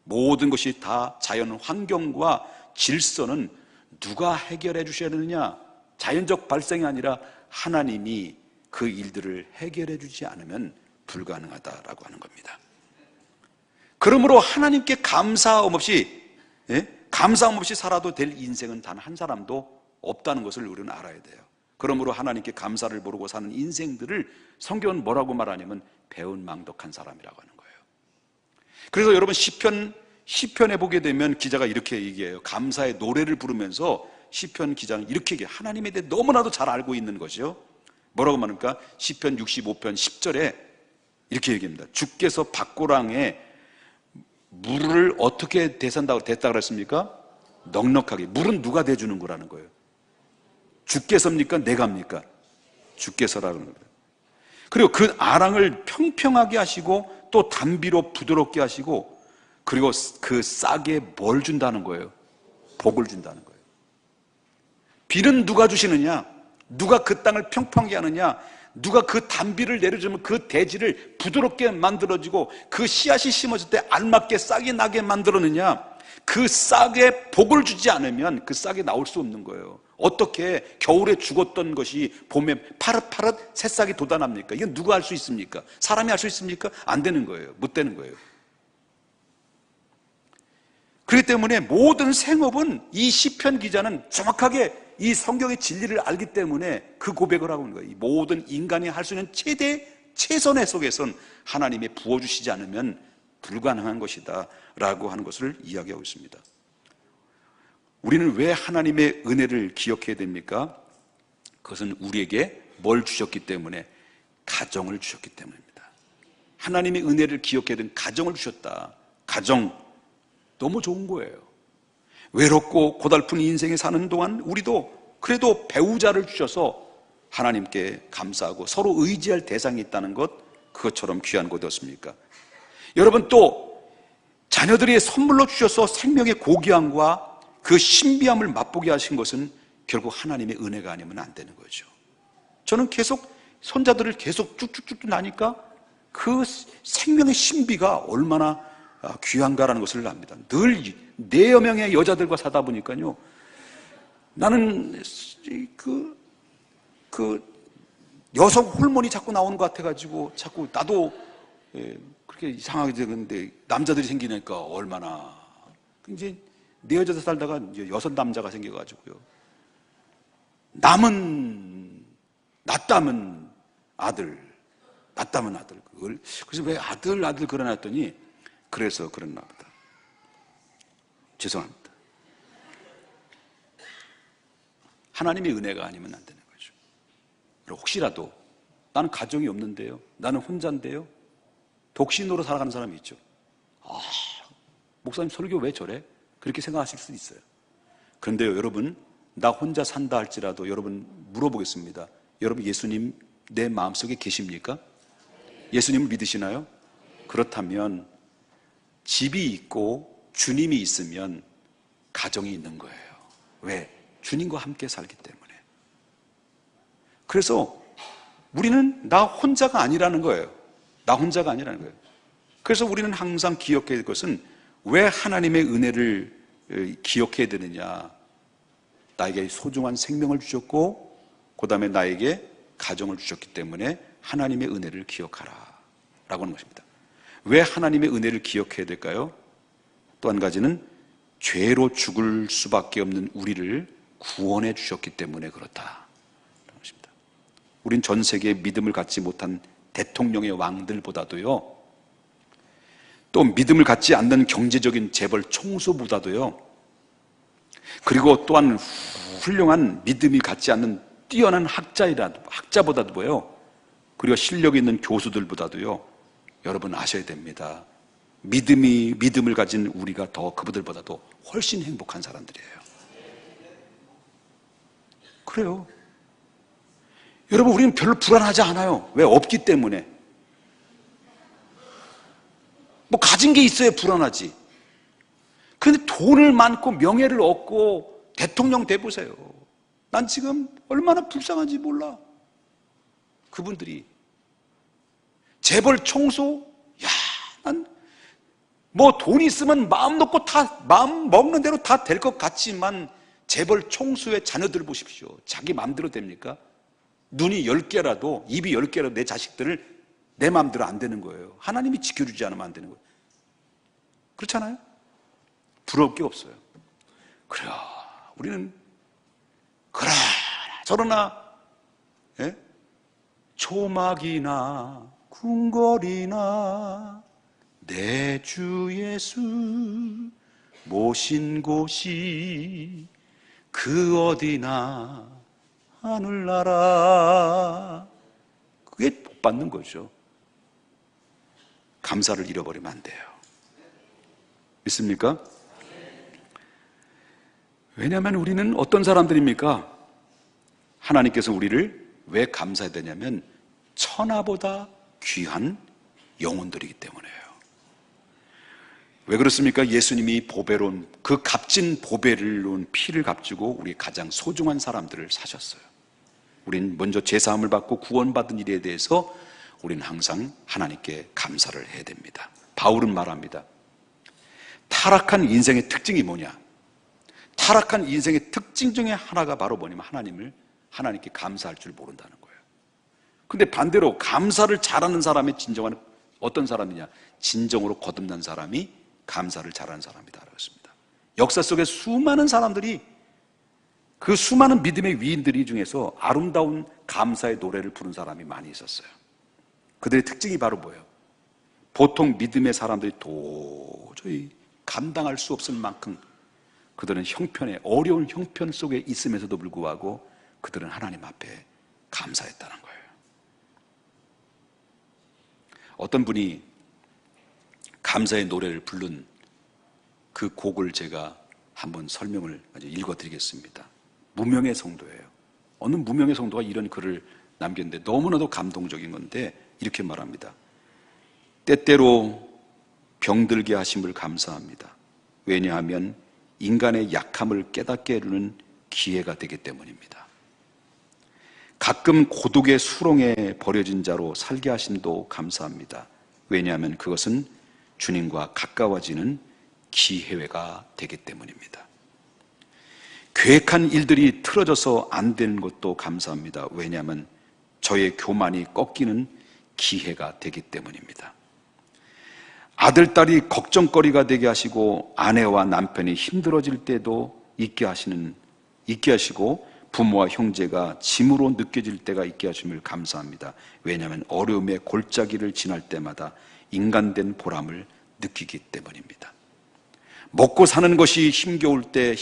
모든 것이 다 자연 환경과 질서는 누가 해결해 주셔야 되느냐? 자연적 발생이 아니라 하나님이 그 일들을 해결해 주지 않으면 불가능하다라고 하는 겁니다. 그러므로 하나님께 감사함 없이 살아도 될 인생은 단 한 사람도 없다는 것을 우리는 알아야 돼요. 그러므로 하나님께 감사를 모르고 사는 인생들을 성경은 뭐라고 말하냐면 배은망덕한 사람이라고 하는 거예요. 그래서 여러분, 시편에 보게 되면 기자가 이렇게 얘기해요. 감사의 노래를 부르면서 시편 기자는 이렇게 얘기해요. 하나님에 대해 너무나도 잘 알고 있는 것이요. 뭐라고 말합니까? 시편 65편 10절에 이렇게 얘기합니다. 주께서 밭고랑에 물을 어떻게 대산다고 됐다 그랬습니까? 넉넉하게. 물은 누가 대주는 거라는 거예요? 주께서입니까? 내가입니까? 주께서라는 겁니다. 그리고 그 아랑을 평평하게 하시고 또 단비로 부드럽게 하시고, 그리고 그 싹에 뭘 준다는 거예요? 복을 준다는 거예요. 비는 누가 주시느냐? 누가 그 땅을 평평하게 하느냐? 누가 그 단비를 내려주면 그 대지를 부드럽게 만들어지고 그 씨앗이 심어질 때 알맞게 싹이 나게 만들었느냐? 그 싹에 복을 주지 않으면 그 싹이 나올 수 없는 거예요. 어떻게 겨울에 죽었던 것이 봄에 파릇파릇 새싹이 돋아납니까? 이건 누가 할 수 있습니까? 사람이 할 수 있습니까? 안 되는 거예요. 못 되는 거예요. 그렇기 때문에 모든 생업은, 이 시편 기자는 정확하게 이 성경의 진리를 알기 때문에 그 고백을 하고 있는 거예요. 이 모든 인간이 할 수 있는 최선의 속에선 하나님이 부어주시지 않으면 불가능한 것이다 라고 하는 것을 이야기하고 있습니다. 우리는 왜 하나님의 은혜를 기억해야 됩니까? 그것은 우리에게 뭘 주셨기 때문에? 가정을 주셨기 때문입니다. 하나님의 은혜를 기억해야 되는 가정을 주셨다. 가정 너무 좋은 거예요. 외롭고 고달픈 인생에 사는 동안 우리도 그래도 배우자를 주셔서 하나님께 감사하고 서로 의지할 대상이 있다는 것, 그것처럼 귀한 것이 없습니까? 여러분, 또 자녀들이 선물로 주셔서 생명의 고귀함과 그 신비함을 맛보게 하신 것은 결국 하나님의 은혜가 아니면 안 되는 거죠. 저는 계속 손자들을 계속 쭉쭉쭉 나니까 그 생명의 신비가 얼마나 귀한가라는 것을 압니다. 늘 4여 명의 여자들과 사다 보니까요, 나는 여성 호르몬이 자꾸 나오는 것 같아가지고 자꾸 나도 그렇게 이상하게 되는데, 남자들이 생기니까 얼마나, 이제 4여자 살다가 이제 6남자가 생겨가지고요, 낳았다면 아들. 그래서 왜 아들 그러놨더니, 그래서 그랬나 보다. 죄송합니다. 하나님의 은혜가 아니면 안 되는 거죠. 혹시라도 나는 가정이 없는데요, 나는 혼자인데요, 독신으로 살아가는 사람이 있죠. 목사님 설교 왜 저래? 그렇게 생각하실 수도 있어요. 그런데요, 여러분, 나 혼자 산다 할지라도 여러분 물어보겠습니다. 여러분, 예수님 내 마음속에 계십니까? 예수님을 믿으시나요? 그렇다면 집이 있고 주님이 있으면 가정이 있는 거예요. 왜? 주님과 함께 살기 때문에. 그래서 우리는 나 혼자가 아니라는 거예요. 그래서 우리는 항상 기억해야 될 것은, 왜 하나님의 은혜를 기억해야 되느냐? 나에게 소중한 생명을 주셨고, 그 다음에 나에게 가정을 주셨기 때문에 하나님의 은혜를 기억하라 라고 하는 것입니다. 왜 하나님의 은혜를 기억해야 될까요? 또 한 가지는 죄로 죽을 수밖에 없는 우리를 구원해 주셨기 때문에 그렇다. 우린 전 세계에 믿음을 갖지 못한 대통령의 왕들보다도요, 또 믿음을 갖지 않는 경제적인 재벌 총수보다도요, 그리고 또한 훌륭한 믿음이 갖지 않는 뛰어난 학자보다도 뭐예요? 그리고 실력 있는 교수들보다도요, 여러분 아셔야 됩니다. 믿음을 가진 우리가 더 그분들보다도 훨씬 행복한 사람들이에요. 그래요. 여러분, 우리는 별로 불안하지 않아요. 왜? 없기 때문에. 뭐 가진 게 있어야 불안하지. 그런데 돈을 많고 명예를 얻고 대통령 돼보세요. 난 지금 얼마나 불쌍한지 몰라. 그분들이. 재벌 총수? 야, 난 뭐 돈 있으면 마음 먹는 대로 다 될 것 같지만, 재벌 총수의 자녀들 보십시오. 자기 마음대로 됩니까? 눈이 10개라도, 입이 10개라도 내 자식들을 내 마음대로 안 되는 거예요. 하나님이 지켜주지 않으면 안 되는 거예요. 그렇잖아요? 부러울 게 없어요. 그래요. 우리는 그러나 저러나, 예? 초막이나 궁궐이나 내 주 예수 모신 곳이 그 어디나 하늘나라. 그게 복 받는 거죠. 감사를 잃어버리면 안 돼요. 믿습니까? 왜냐하면 우리는 어떤 사람들입니까? 하나님께서 우리를 왜 감사해야 되냐면 천하보다 귀한 영혼들이기 때문에요. 왜 그렇습니까? 예수님이 보배로운 그 값진 보배로운 피를 값주고 우리 가장 소중한 사람들을 사셨어요. 우린 먼저 죄사함을 받고 구원받은 일에 대해서 우리는 항상 하나님께 감사를 해야 됩니다. 바울은 말합니다. 타락한 인생의 특징이 뭐냐? 타락한 인생의 특징 중에 하나가 바로 뭐냐면 하나님께 감사할 줄 모른다는 거예요. 근데 반대로 감사를 잘하는 사람의 진정한 어떤 사람이냐? 진정으로 거듭난 사람이 감사를 잘하는 사람이다 그랬습니다. 역사 속에 수많은 사람들이 그 수많은 믿음의 위인들이 중에서 아름다운 감사의 노래를 부른 사람이 많이 있었어요. 그들의 특징이 바로 뭐예요? 보통 믿음의 사람들이 도저히 감당할 수 없을 만큼 그들은 어려운 형편 속에 있음에서도 불구하고 그들은 하나님 앞에 감사했다는 거예요. 어떤 분이 감사의 노래를 부른 그 곡을 제가 한번 설명을 읽어드리겠습니다. 무명의 성도예요. 어느 무명의 성도가 이런 글을 남겼는데 너무나도 감동적인 건데 이렇게 말합니다. 때때로 병들게 하심을 감사합니다. 왜냐하면 인간의 약함을 깨닫게 해주는 기회가 되기 때문입니다. 가끔 고독의 수렁에 버려진 자로 살게 하심도 감사합니다. 왜냐하면 그것은 주님과 가까워지는 기회가 되기 때문입니다. 계획한 일들이 틀어져서 안 되는 것도 감사합니다. 왜냐하면 저의 교만이 꺾이는 기회가 되기 때문입니다. 아들, 딸이 걱정거리가 되게 하시고 아내와 남편이 힘들어질 때도 있게 하시고 부모와 형제가 짐으로 느껴질 때가 있게 하심을 감사합니다. 왜냐하면 어려움의 골짜기를 지날 때마다 인간된 보람을 느끼기 때문입니다. 먹고 사는 것이 힘겹게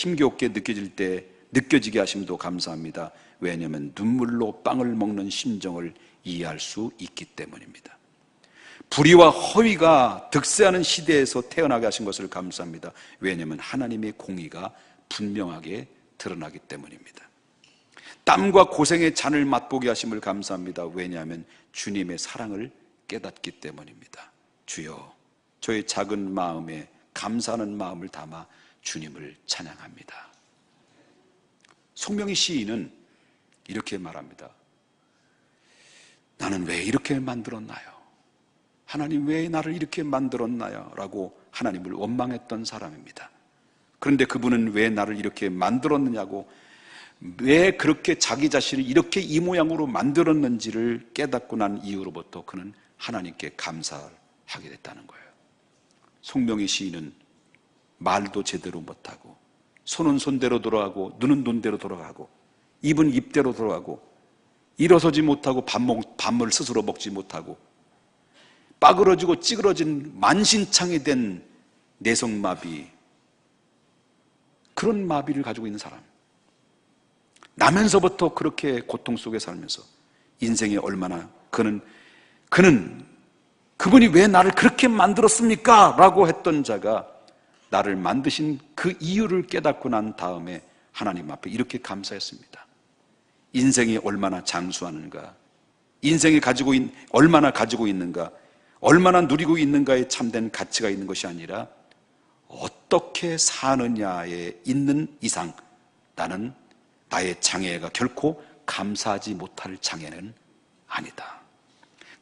느껴지게 하심도 감사합니다. 왜냐하면 눈물로 빵을 먹는 심정을 이해할 수 있기 때문입니다. 불의와 허위가 득세하는 시대에서 태어나게 하신 것을 감사합니다. 왜냐하면 하나님의 공의가 분명하게 드러나기 때문입니다. 땀과 고생의 잔을 맛보게 하심을 감사합니다. 왜냐하면 주님의 사랑을 깨닫기 때문입니다. 주여, 저의 작은 마음에 감사하는 마음을 담아 주님을 찬양합니다. 송명희 시인은 이렇게 말합니다. 나는 왜 이렇게 만들었나요? 하나님 왜 나를 이렇게 만들었나요? 라고 하나님을 원망했던 사람입니다. 그런데 그분은 왜 나를 이렇게 만들었느냐고, 왜 그렇게 자기 자신을 이렇게 이 모양으로 만들었는지를 깨닫고 난 이후로부터 그는 하나님께 감사하게 됐다는 거예요. 송명희 시인은 말도 제대로 못하고 손은 손대로 돌아가고 눈은 눈대로 돌아가고 입은 입대로 돌아가고 일어서지 못하고 밥을 스스로 먹지 못하고 빠그러지고 찌그러진 만신창이 된 내성마비, 그런 마비를 가지고 있는 사람, 나면서부터 그렇게 고통 속에 살면서 인생이 얼마나 그분이 왜 나를 그렇게 만들었습니까? 라고 했던 자가 나를 만드신 그 이유를 깨닫고 난 다음에 하나님 앞에 이렇게 감사했습니다. 인생이 얼마나 장수하는가, 인생이 얼마나 가지고 있는가, 얼마나 누리고 있는가에 참된 가치가 있는 것이 아니라 어떻게 사느냐에 있는 이상 나는 나의 장애가 결코 감사하지 못할 장애는 아니다.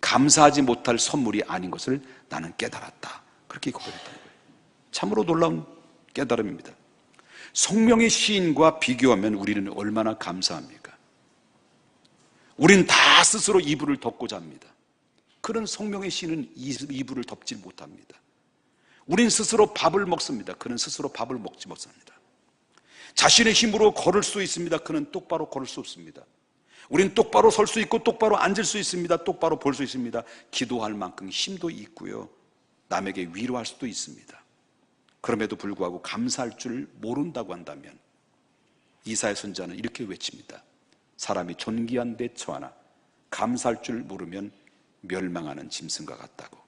감사하지 못할 선물이 아닌 것을 나는 깨달았다. 그렇게 고백했다는 거예요. 참으로 놀라운 깨달음입니다. 송명의 시인과 비교하면 우리는 얼마나 감사합니까? 우리는 다 스스로 이불을 덮고 잡니다. 그런 송명의 시인은 이불을 덮지 못합니다. 우린 스스로 밥을 먹습니다. 그는 스스로 밥을 먹지 못합니다. 자신의 힘으로 걸을 수 있습니다. 그는 똑바로 걸을 수 없습니다. 우린 똑바로 설 수 있고 똑바로 앉을 수 있습니다. 똑바로 볼 수 있습니다. 기도할 만큼 힘도 있고요, 남에게 위로할 수도 있습니다. 그럼에도 불구하고 감사할 줄 모른다고 한다면 이사야 선지자는 이렇게 외칩니다. 사람이 존귀한 데 처하나 감사할 줄 모르면 멸망하는 짐승과 같다고.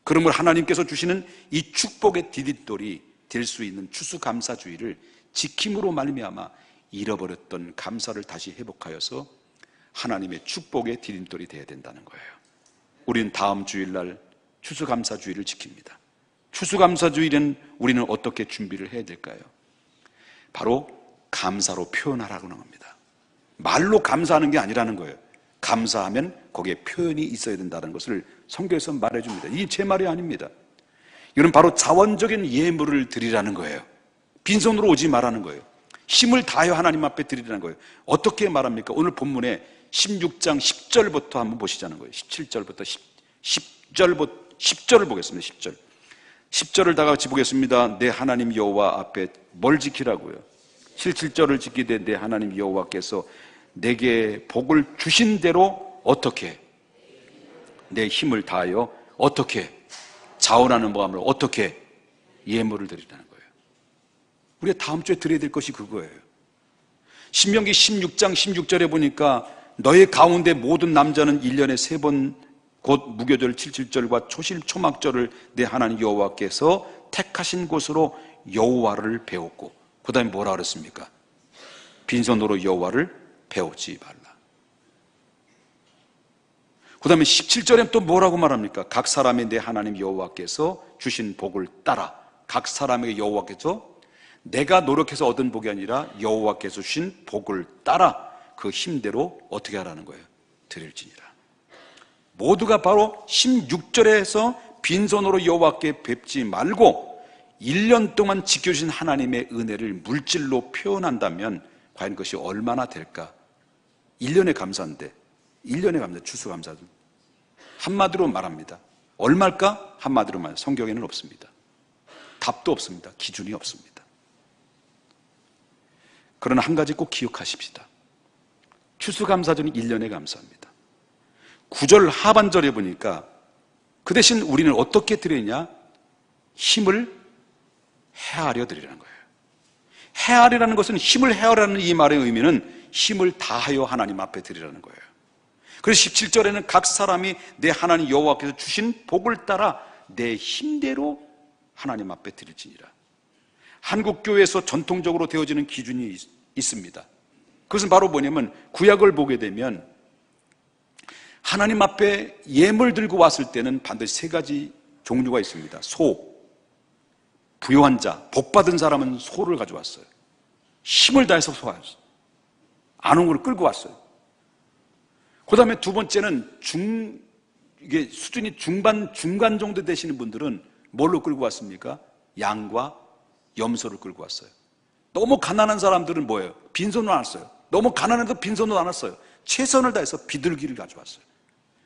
그러므로 하나님께서 주시는 이 축복의 디딤돌이 될 수 있는 추수감사주의를 지킴으로 말미암아 잃어버렸던 감사를 다시 회복하여서 하나님의 축복의 디딤돌이 되어야 된다는 거예요. 우리는 다음 주일날 추수감사주의를 지킵니다. 추수감사주의는 우리는 어떻게 준비를 해야 될까요? 바로 감사로 표현하라고 하는 겁니다. 말로 감사하는 게 아니라는 거예요. 감사하면 거기에 표현이 있어야 된다는 것을 성경에서 말해줍니다. 이게 제 말이 아닙니다. 이건 바로 자원적인 예물을 드리라는 거예요. 빈손으로 오지 말라는 거예요. 힘을 다하여 하나님 앞에 드리라는 거예요. 어떻게 말합니까? 오늘 본문에 16장 10절부터 한번 보시자는 거예요. 17절부터 10절을 보겠습니다. 10절. 10절을 다 같이 보겠습니다. 내 하나님 여호와 앞에 뭘 지키라고요? 7절을 지키되 내 하나님 여호와께서 내게 복을 주신 대로 어떻게? 내 힘을 다하여 어떻게? 자원하는 마음으로 어떻게? 예물을 드리라는 거예요. 우리가 다음 주에 드려야 될 것이 그거예요. 신명기 16장 16절에 보니까 너의 가운데 모든 남자는 1년에 3번 곧 무교절 77절과 초실 초막절을 내 하나님 여호와께서 택하신 곳으로 여호와를 배웠고, 그 다음에 뭐라 그랬습니까? 빈손으로 여호와를 배우지 말라. 그 다음에 17절에 또 뭐라고 말합니까? 각 사람의 내 하나님 여호와께서 주신 복을 따라, 각 사람에게 여호와께서 내가 노력해서 얻은 복이 아니라 여호와께서 주신 복을 따라 그 힘대로 어떻게 하라는 거예요? 드릴지니라. 모두가 바로 16절에서 빈손으로 여호와께 뵙지 말고 1년 동안 지켜주신 하나님의 은혜를 물질로 표현한다면 과연 그것이 얼마나 될까? 1년에 감사인데, 1년에 감사, 추수감사도 한마디로 말합니다. 얼마일까? 한마디로 말, 성경에는 없습니다. 답도 없습니다. 기준이 없습니다. 그러나 한 가지 꼭 기억하십시다. 추수감사절은 1년에 감사합니다. 9절 하반절에 보니까 그 대신 우리는 어떻게 드리냐? 힘을 헤아려 드리라는 거예요. 헤아리라는 것은 힘을 헤아라는 이 말의 의미는 힘을 다하여 하나님 앞에 드리라는 거예요. 그래서 17절에는 각 사람이 내 하나님 여호와께서 주신 복을 따라 내 힘대로 하나님 앞에 드릴지니라. 한국 교회에서 전통적으로 되어지는 기준이 있습니다. 그것은 바로 뭐냐면 구약을 보게 되면 하나님 앞에 예물 들고 왔을 때는 반드시 3가지 종류가 있습니다. 소, 부요한 자, 복 받은 사람은 소를 가져왔어요. 힘을 다해서 소화했어요. 안 온 걸 끌고 왔어요. 그 다음에 두 번째는 이게 수준이 중간 정도 되시는 분들은 뭘로 끌고 왔습니까? 양과 염소를 끌고 왔어요. 너무 가난한 사람들은 뭐예요? 빈손으로 안 왔어요. 너무 가난해도 빈손으로 안 왔어요. 최선을 다해서 비둘기를 가져왔어요.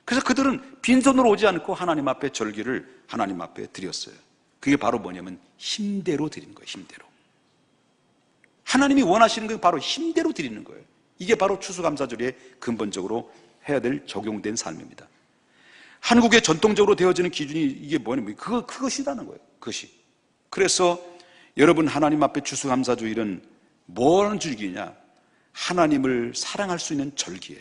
그래서 그들은 빈손으로 오지 않고 하나님 앞에 절기를 하나님 앞에 드렸어요. 그게 바로 뭐냐면 힘대로 드리는 거예요. 힘대로. 하나님이 원하시는 건 바로 힘대로 드리는 거예요. 이게 바로 추수감사절에 근본적으로 해야 될 적용된 삶입니다. 한국의 전통적으로 되어지는 기준이 이게 뭐냐면 그것이라는 거예요. 그것이. 그래서 여러분 하나님 앞에 추수감사주일은 뭐라는 절기냐? 하나님을 사랑할 수 있는 절기예요.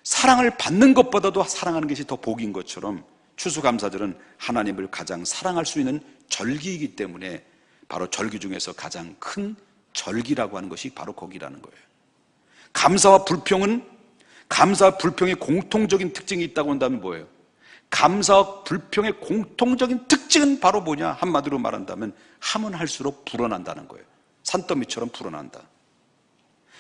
사랑을 받는 것보다도 사랑하는 것이 더 복인 것처럼 추수감사절은 하나님을 가장 사랑할 수 있는 절기이기 때문에 바로 절기 중에서 가장 큰 절기라고 하는 것이 바로 거기라는 거예요. 감사와 불평의 공통적인 특징이 있다고 한다면 뭐예요? 감사와 불평의 공통적인 특징은 바로 뭐냐? 한마디로 말한다면 하면 할수록 불어난다는 거예요. 산더미처럼 불어난다.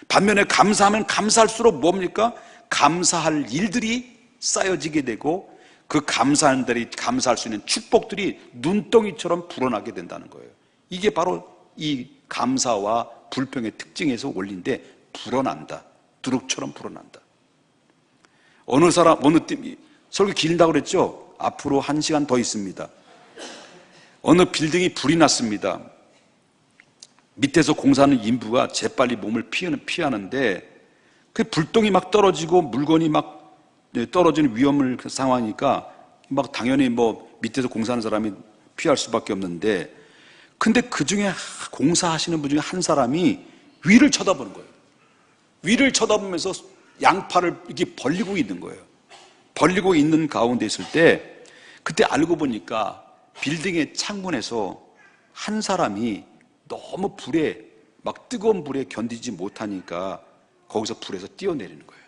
반면에 감사하면 감사할수록 뭡니까? 감사할 일들이 쌓여지게 되고 그 감사할 수 있는 축복들이 눈덩이처럼 불어나게 된다는 거예요. 이게 바로 이 감사와 불평의 특징에서 원리인데 불어난다. 두룩처럼 불어난다. 어느 팀이 설교 길다고 그랬죠? 앞으로 1시간 더 있습니다. 어느 빌딩이 불이 났습니다. 밑에서 공사하는 인부가 재빨리 몸을 피하는데 그 불똥이 막 떨어지고 물건이 막 떨어지는 위험을 상황이니까 막 당연히 밑에서 공사하는 사람이 피할 수밖에 없는데 근데 그 중에 공사하시는 분 중에 한 사람이 위를 쳐다보는 거예요. 위를 쳐다보면서 양팔을 이렇게 벌리고 있는 거예요. 벌리고 있는 가운데 있을 때 그때 알고 보니까 빌딩의 창문에서 한 사람이 너무 불에, 막 뜨거운 불에 견디지 못하니까 거기서 불에서 뛰어내리는 거예요.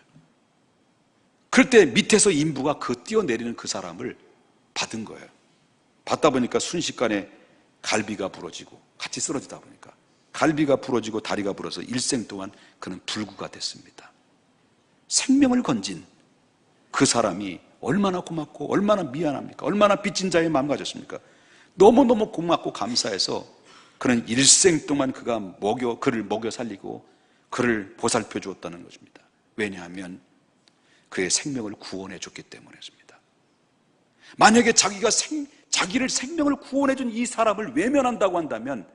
그럴 때 밑에서 인부가 그 뛰어내리는 그 사람을 받은 거예요. 받다 보니까 순식간에 갈비가 부러지고, 같이 쓰러지다 보니까 갈비가 부러지고 다리가 부러서 일생 동안 그는 불구가 됐습니다. 생명을 건진 그 사람이 얼마나 고맙고 얼마나 미안합니까? 얼마나 빚진 자의 마음 가졌습니까? 너무너무 고맙고 감사해서 그는 일생 동안 그를 먹여 살리고 그를 보살펴 주었다는 것입니다. 왜냐하면 그의 생명을 구원해 줬기 때문이었습니다. 만약에 자기를 생명을 구원해 준 이 사람을 외면한다고 한다면,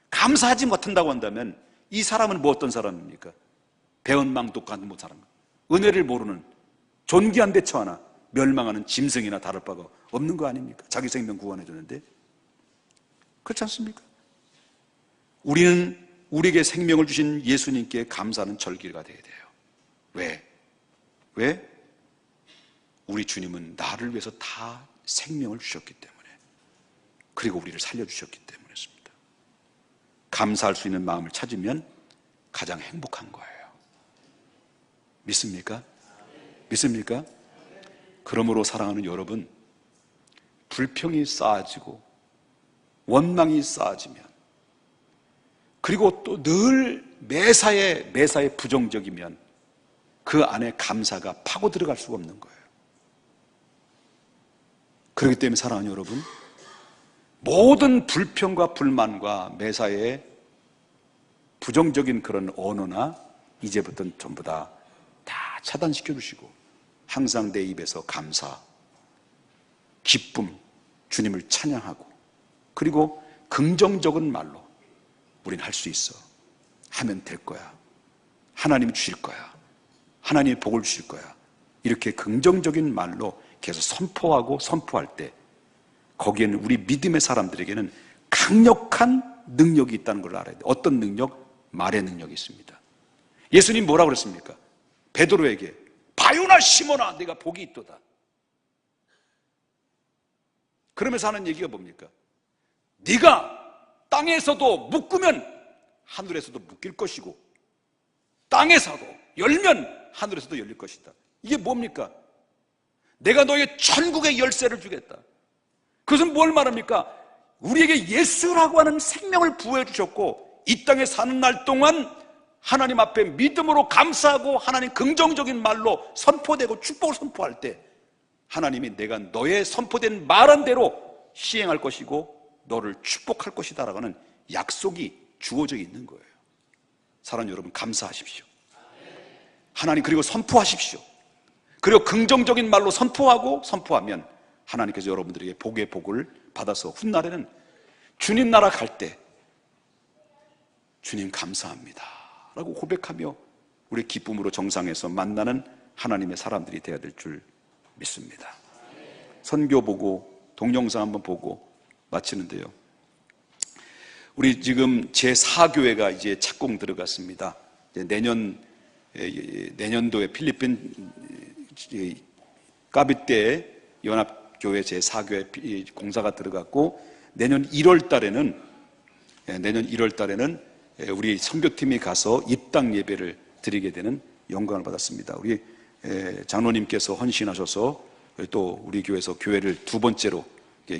감사하지 못한다고 한다면 이 사람은 뭐 어떤 사람입니까? 배은망덕한 사람, 은혜를 모르는 존귀한 데 처하나 멸망하는 짐승이나 다를 바가 없는 거 아닙니까? 자기 생명 구원해 줬는데. 그렇지 않습니까? 우리는 우리에게 생명을 주신 예수님께 감사하는 절기가 되어야 돼요. 왜? 우리 주님은 나를 위해서 다 생명을 주셨기 때문에, 그리고 우리를 살려주셨기 때문이었습니다. 감사할 수 있는 마음을 찾으면 가장 행복한 거예요. 믿습니까? 믿습니까? 그러므로 사랑하는 여러분, 불평이 쌓아지고 원망이 쌓아지면, 그리고 또 늘 매사에 부정적이면 그 안에 감사가 파고 들어갈 수가 없는 거예요. 그렇기 때문에 사랑하는 여러분, 모든 불평과 불만과 매사에 부정적인 그런 언어나 이제부터는 전부 다 차단시켜 주시고 항상 내 입에서 감사, 기쁨, 주님을 찬양하고, 그리고 긍정적인 말로 우리는 할 수 있어, 하면 될 거야, 하나님이 주실 거야, 하나님이 복을 주실 거야, 이렇게 긍정적인 말로 계속 선포할 때 거기에는 우리 믿음의 사람들에게는 강력한 능력이 있다는 걸 알아야 돼요. 어떤 능력? 말의 능력이 있습니다. 예수님 뭐라고 그랬습니까? 베드로에게 바요나 시몬아 내가 복이 있도다. 그러면서 하는 얘기가 뭡니까? 네가 땅에서도 묶으면 하늘에서도 묶일 것이고, 땅에서도 열면 하늘에서도 열릴 것이다. 이게 뭡니까? 내가 너의 천국의 열쇠를 주겠다. 그것은 뭘 말합니까? 우리에게 예수라고 하는 생명을 부어해 주셨고, 이 땅에 사는 날 동안 하나님 앞에 믿음으로 감사하고 하나님 긍정적인 말로 선포되고 축복을 선포할 때 하나님이 내가 너의 선포된 말한 대로 시행할 것이고 너를 축복할 것이다 라고 하는 약속이 주어져 있는 거예요. 사랑하는 여러분, 감사하십시오. 하나님, 그리고 선포하십시오. 그리고 긍정적인 말로 선포하면 하나님께서 여러분들에게 복의 복을 받아서 훗날에는 주님 나라 갈 때 주님 감사합니다 라고 고백하며 우리 기쁨으로 정상에서 만나는 하나님의 사람들이 되어야 될 줄 믿습니다. 선교 보고 동영상 한번 보고 마치는데요, 우리 지금 제4교회가 이제 착공 들어갔습니다. 이제 내년도에 필리핀 까비떼 연합교회 제4교회 공사가 들어갔고, 내년 1월 달에는 우리 선교팀이 가서 입당 예배를 드리게 되는 영광을 받았습니다. 우리 장로님께서 헌신하셔서 또 우리 교회에서 교회를 두 번째로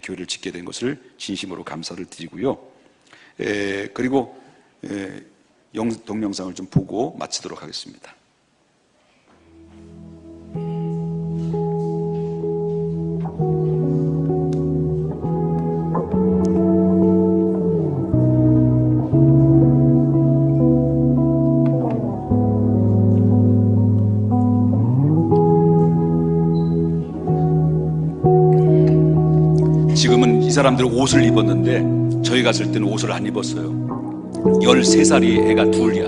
교회를 짓게 된 것을 진심으로 감사를 드리고요. 그리고 동영상을 좀 보고 마치도록 하겠습니다. 지금은 이 사람들은 옷을 입었는데 저희 갔을 때는 옷을 안 입었어요. 13살이 애가 둘이야.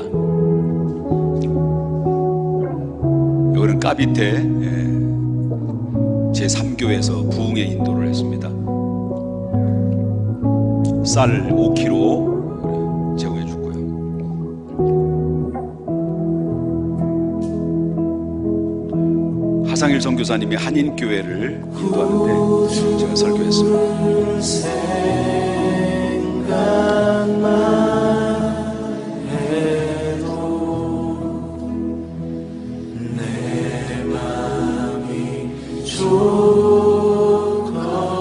여기는 까비테 제3교회에서 부흥의 인도를 했습니다. 쌀 5kg 제공해 줄 거예요. 한상일 선교사님이 한인교회를 인도하는데 제가 설교했습니다.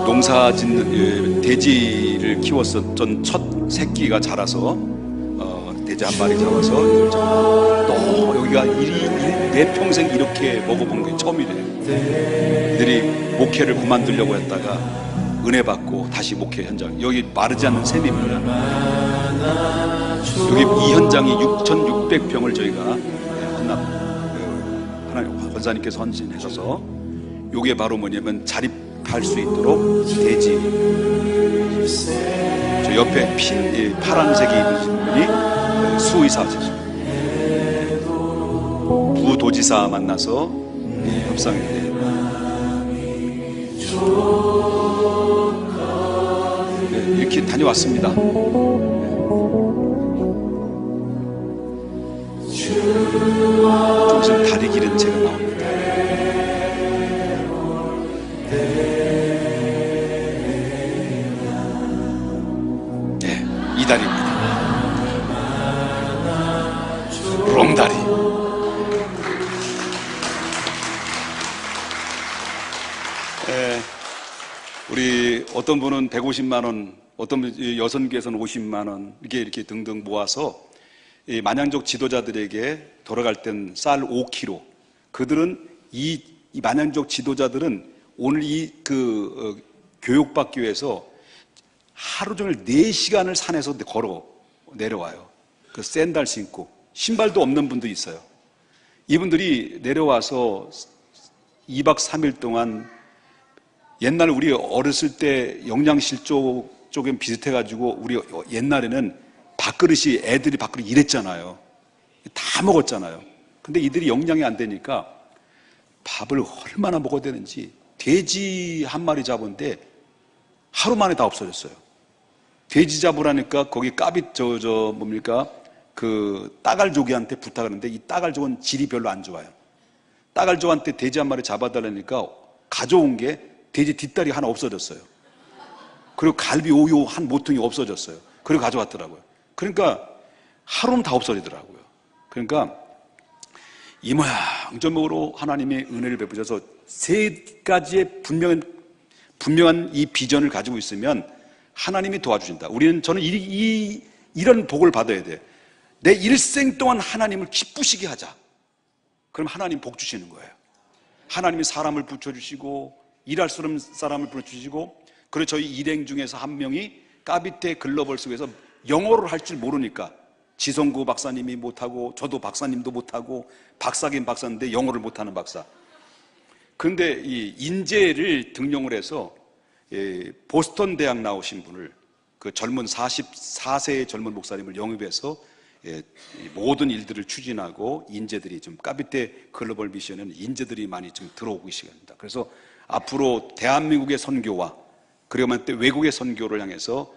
농사 짓는 돼지를 키웠었던 첫 새끼가 자라서 돼지 한 마리 잡아서 너 여기가 내 평생 이렇게 먹어본 게 처음이래. 이들이 목회를 그만두려고 했다가 은혜 받고 다시 목회 현장, 여기 마르지 않는 샘입니다. 여기 이 현장이 6,600평을 저희가 하나님 권사님께서 헌신하셔서, 요게 바로 뭐냐면 자립할 수 있도록 돼지, 저 옆에 핀 파란색이 입으신 분이 수의사시죠. 부도지사 만나서 협상인데 이렇게 다녀왔습니다. 좀 있으면 다리 길은 제가 나옵니다. 네, 이 다리입니다. 롱다리. 우리 어떤 분은 150만 원, 어떤 분 여선교에서는 50만 원 이렇게 등등 모아서 이 만양족 지도자들에게 돌아갈 땐 쌀 5kg. 그들은 이 만양족 지도자들은 오늘 교육받기 위해서 하루 종일 4시간을 산에서 걸어 내려와요. 그 샌들 신고 신발도 없는 분도 있어요. 이분들이 내려와서 2박 3일 동안, 옛날 우리 어렸을 때 영양실조 쪽엔 비슷해가지고 우리 옛날에는 밥그릇이, 애들이 밥그릇 이랬잖아요. 다 먹었잖아요. 근데 이들이 영양이 안 되니까 밥을 얼마나 먹어야 되는지 돼지 한 마리 잡은데 하루 만에 다 없어졌어요. 돼지 잡으라니까 거기 그 따갈조기한테 부탁하는데 이 따갈조는 질이 별로 안 좋아요. 따갈조한테 돼지 한 마리 잡아달라니까 가져온 게 돼지 뒷다리 하나 없어졌어요. 그리고 갈비 우유 한 모퉁이 없어졌어요. 그리고 가져왔더라고요. 그러니까 하루는 다 없어지더라고요. 그러니까 이 모양저모로 하나님의 은혜를 베푸셔서 3가지의 분명한 이 비전을 가지고 있으면 하나님이 도와주신다. 저는 이런 복을 받아야 돼. 내 일생 동안 하나님을 기쁘시게 하자. 그럼 하나님 복 주시는 거예요. 하나님이 사람을 붙여주시고, 일할 수 없는 사람을 붙여주시고, 그리고 저희 일행 중에서 한 명이 까비테 글로벌 속에서 영어를 할 줄 모르니까, 지성구 박사님이 못하고 저도 박사님도 못하고 박사긴 박사인데 영어를 못하는 박사. 그런데 이 인재를 등용을 해서 보스턴 대학 나오신 분을, 그 젊은 44세의 젊은 목사님을 영입해서 모든 일들을 추진하고, 인재들이 좀 까비테 글로벌 미션에는 인재들이 많이 좀 들어오고 있습니다. 그래서 앞으로 대한민국의 선교와 그리고 외국의 선교를 향해서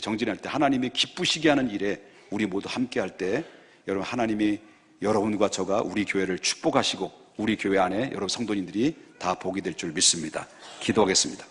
정진할 때 하나님이 기쁘시게 하는 일에 우리 모두 함께 할 때, 여러분 하나님이 여러분과 저가 우리 교회를 축복하시고 우리 교회 안에 여러분 성도님들이 다 복이 될 줄 믿습니다. 기도하겠습니다.